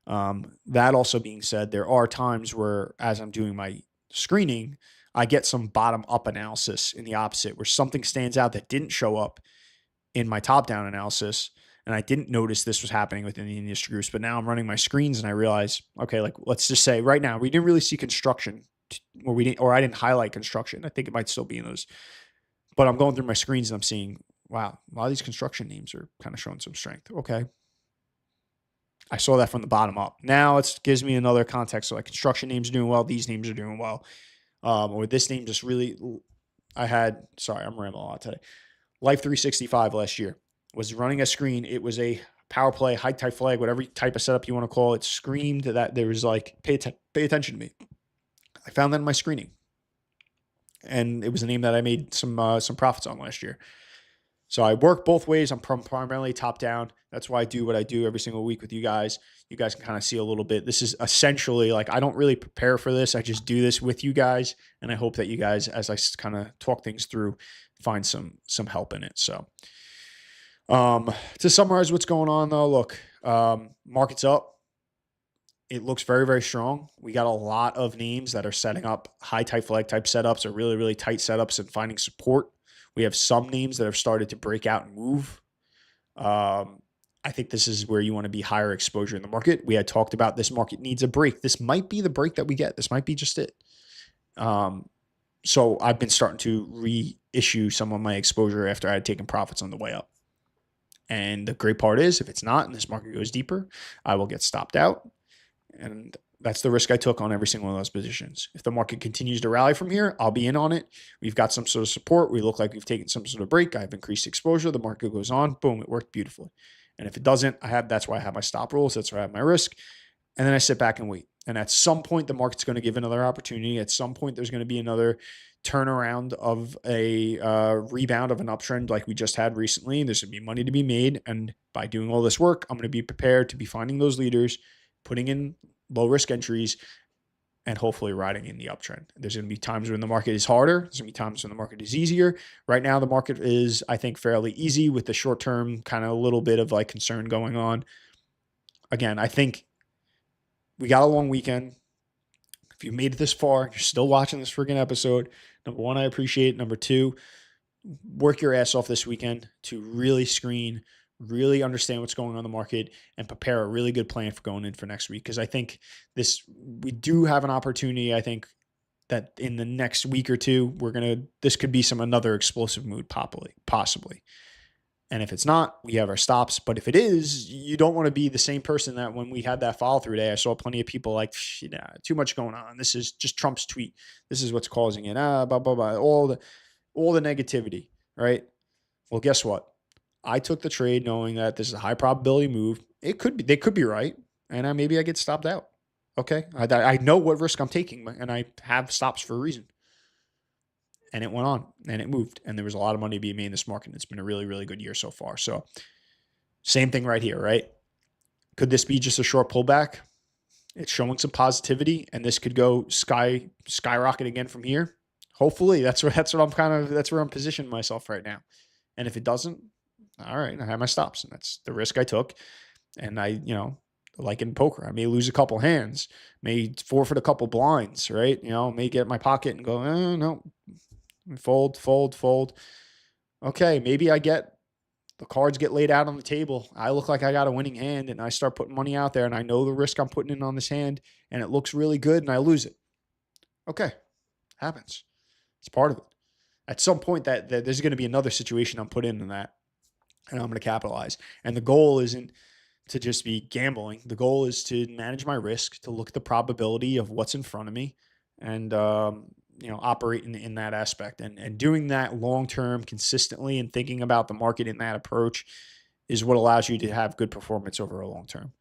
That also being said, there are times where, as I'm doing my screening, I get some bottom up analysis in the opposite, where something stands out that didn't show up in my top down analysis. And I didn't notice this was happening within the industry groups, but now I'm running my screens and I realize, okay, like let's just say right now we didn't really see construction, or I didn't highlight construction. I think it might still be in those, but I'm going through my screens and I'm seeing, wow, a lot of these construction names are kind of showing some strength. Okay, I saw that from the bottom up. Now it gives me another context. So like construction names are doing well, these names are doing well, or this name just really. Sorry, I'm rambling a lot today. Life 365 last year was running a screen. It was a power play, high type flag, whatever type of setup you want to call it, screamed that there was like, pay attention to me. I found that in my screening. And it was a name that I made some profits on last year. So I work both ways. I'm primarily top down. That's why I do what I do every single week with you guys. You guys can kind of see a little bit. This is essentially like, I don't really prepare for this. I just do this with you guys. And I hope that you guys, as I kind of talk things through, find some help in it. So to summarize what's going on though, look, market's up. It looks very, very strong. We got a lot of names that are setting up high type flag type setups, or really, really tight setups and finding support. We have some names that have started to break out and move. I think this is where you want to be higher exposure in the market. We had talked about this market needs a break. This might be the break that we get. This might be just it. So I've been starting to reissue some of my exposure after I had taken profits on the way up. And the great part is, if it's not and this market goes deeper, I will get stopped out. And that's the risk I took on every single one of those positions. If the market continues to rally from here, I'll be in on it. We've got some sort of support. We look like we've taken some sort of break. I have increased exposure. The market goes on. Boom, it worked beautifully. And if it doesn't, that's why I have my stop rules. That's why I have my risk. And then I sit back and wait. And at some point, the market's going to give another opportunity. At some point, there's going to be another turnaround of a rebound of an uptrend like we just had recently. There's going to be money to be made. And by doing all this work, I'm going to be prepared to be finding those leaders, putting in low risk entries, and hopefully riding in the uptrend. There's going to be times when the market is harder. There's going to be times when the market is easier. Right now, the market is, I think, fairly easy with the short term kind of a little bit of like concern going on. Again, I think we got a long weekend. If you made it this far, you're still watching this freaking episode. Number one, I appreciate it. Number two, work your ass off this weekend to really screen, really understand what's going on in the market, and prepare a really good plan for going in for next week. Because I think we do have an opportunity. I think that in the next week or two, this could be another explosive mood, possibly. And if it's not, we have our stops. But if it is, you don't want to be the same person that when we had that follow through day, I saw plenty of people like, too much going on. This is just Trump's tweet. This is what's causing it. Blah, blah, blah. All the negativity. right? Well, guess what? I took the trade knowing that this is a high probability move. They could be right, and maybe I get stopped out. Okay, I know what risk I'm taking, and I have stops for a reason. And it went on, and it moved, and there was a lot of money being made in this market. It's been a really, really good year so far. So, same thing right here, right? Could this be just a short pullback? It's showing some positivity, and this could go skyrocket again from here. Hopefully, that's where I'm positioning myself right now. And if it doesn't, all right, I have my stops, and that's the risk I took. And like in poker, I may lose a couple hands, may forfeit a couple blinds, right? May get my pocket and go, no, fold. Okay, maybe the cards get laid out on the table. I look like I got a winning hand, and I start putting money out there, and I know the risk I'm putting in on this hand, and it looks really good, and I lose it. Okay, happens. It's part of it. At some point, that there's going to be another situation I'm put in that, and I'm going to capitalize. And the goal isn't to just be gambling. The goal is to manage my risk, to look at the probability of what's in front of me, and operate in that aspect. And doing that long term, consistently, and thinking about the market in that approach is what allows you to have good performance over a long term.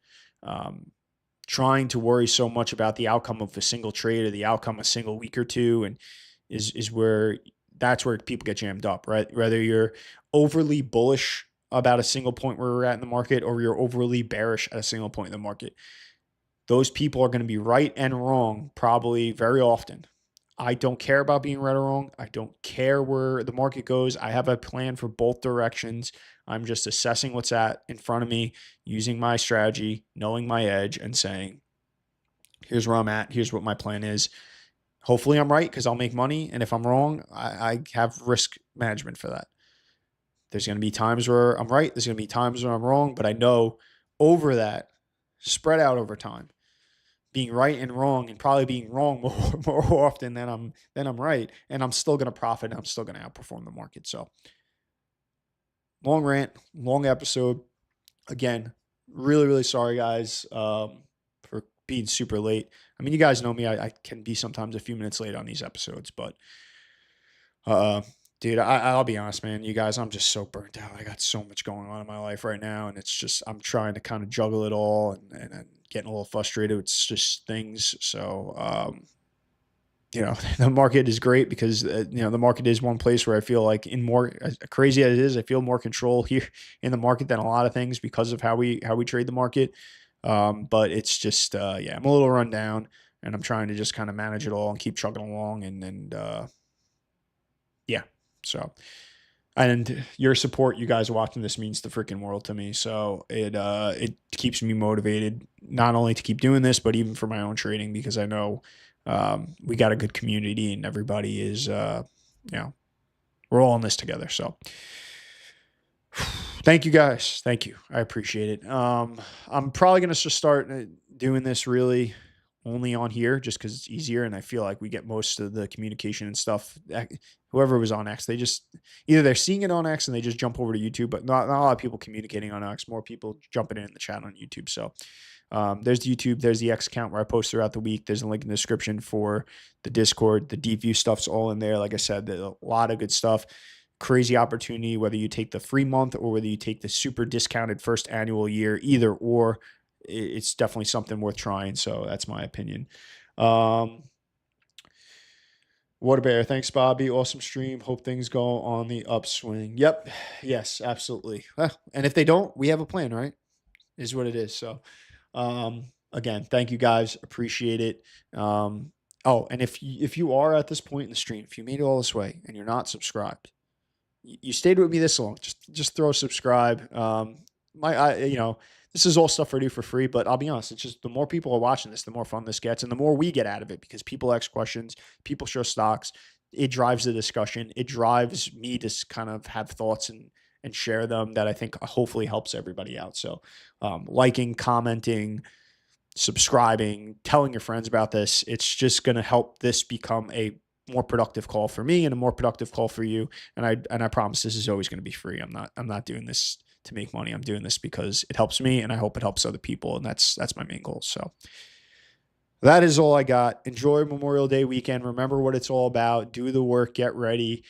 Trying to worry so much about the outcome of a single trade or the outcome of a single week or two, and that's where people get jammed up, right? Whether you're overly bullish about a single point where we're at in the market, or you're overly bearish at a single point in the market, those people are going to be right and wrong probably very often. I don't care about being right or wrong. I don't care where the market goes. I have a plan for both directions. I'm just assessing what's in front of me, using my strategy, knowing my edge, and saying, here's where I'm at. Here's what my plan is. Hopefully I'm right, because I'll make money. And if I'm wrong, I have risk management for that. There's going to be times where I'm right. There's going to be times where I'm wrong. But I know over that, spread out over time, being right and wrong, and probably being wrong more often than I'm right, and I'm still going to profit, and I'm still going to outperform the market. So, long rant, long episode. Again, really, really sorry, guys, for being super late. I mean, you guys know me. I can be sometimes a few minutes late on these episodes, but dude, I'll be honest, man. You guys, I'm just so burnt out. I got so much going on in my life right now, and it's just I'm trying to kind of juggle it all, and getting a little frustrated. It's just things. So, the market is great because the market is one place where I feel like, in more crazy as it is, I feel more control here in the market than a lot of things because of how we trade the market. But it's just I'm a little run down, and I'm trying to just kind of manage it all and keep chugging along, and yeah. So, and your support, you guys watching this, means the freaking world to me. So it keeps me motivated, not only to keep doing this, but even for my own trading, because I know we got a good community, and everybody is, we're all in this together. So thank you, guys. Thank you. I appreciate it. I'm probably going to just start doing this really only on here, just because it's easier, and I feel like we get most of the communication and stuff. Whoever was on X, they just either they're seeing it on X and they just jump over to YouTube, but not a lot of people communicating on X. More people jumping in the chat on YouTube. So there's the YouTube, there's the X account where I post throughout the week. There's a link in the description for the Discord. The Deepvue stuff's all in there. Like I said, there's a lot of good stuff. Crazy opportunity, whether you take the free month or whether you take the super discounted first annual year, either or. It's definitely something worth trying. So that's my opinion. Waterbear, thanks, Bobby. Awesome stream. Hope things go on the upswing. Yep. Yes, absolutely. And if they don't, we have a plan, right? Is what it is. So, again, thank you, guys. Appreciate it. And if you are at this point in the stream, if you made it all this way and you're not subscribed, you stayed with me this long, just throw subscribe. This is all stuff I do for free, but I'll be honest, it's just the more people are watching this, the more fun this gets, and the more we get out of it, because people ask questions, people show stocks. It drives the discussion. It drives me to kind of have thoughts and share them that I think hopefully helps everybody out. So liking, commenting, subscribing, telling your friends about this, it's just going to help this become a more productive call for me and a more productive call for you. And I promise this is always going to be free. I'm not doing this to make money. I'm doing this because it helps me, and I hope it helps other people. And that's my main goal. So that is all I got. Enjoy Memorial Day weekend. Remember what it's all about. Do the work, get ready.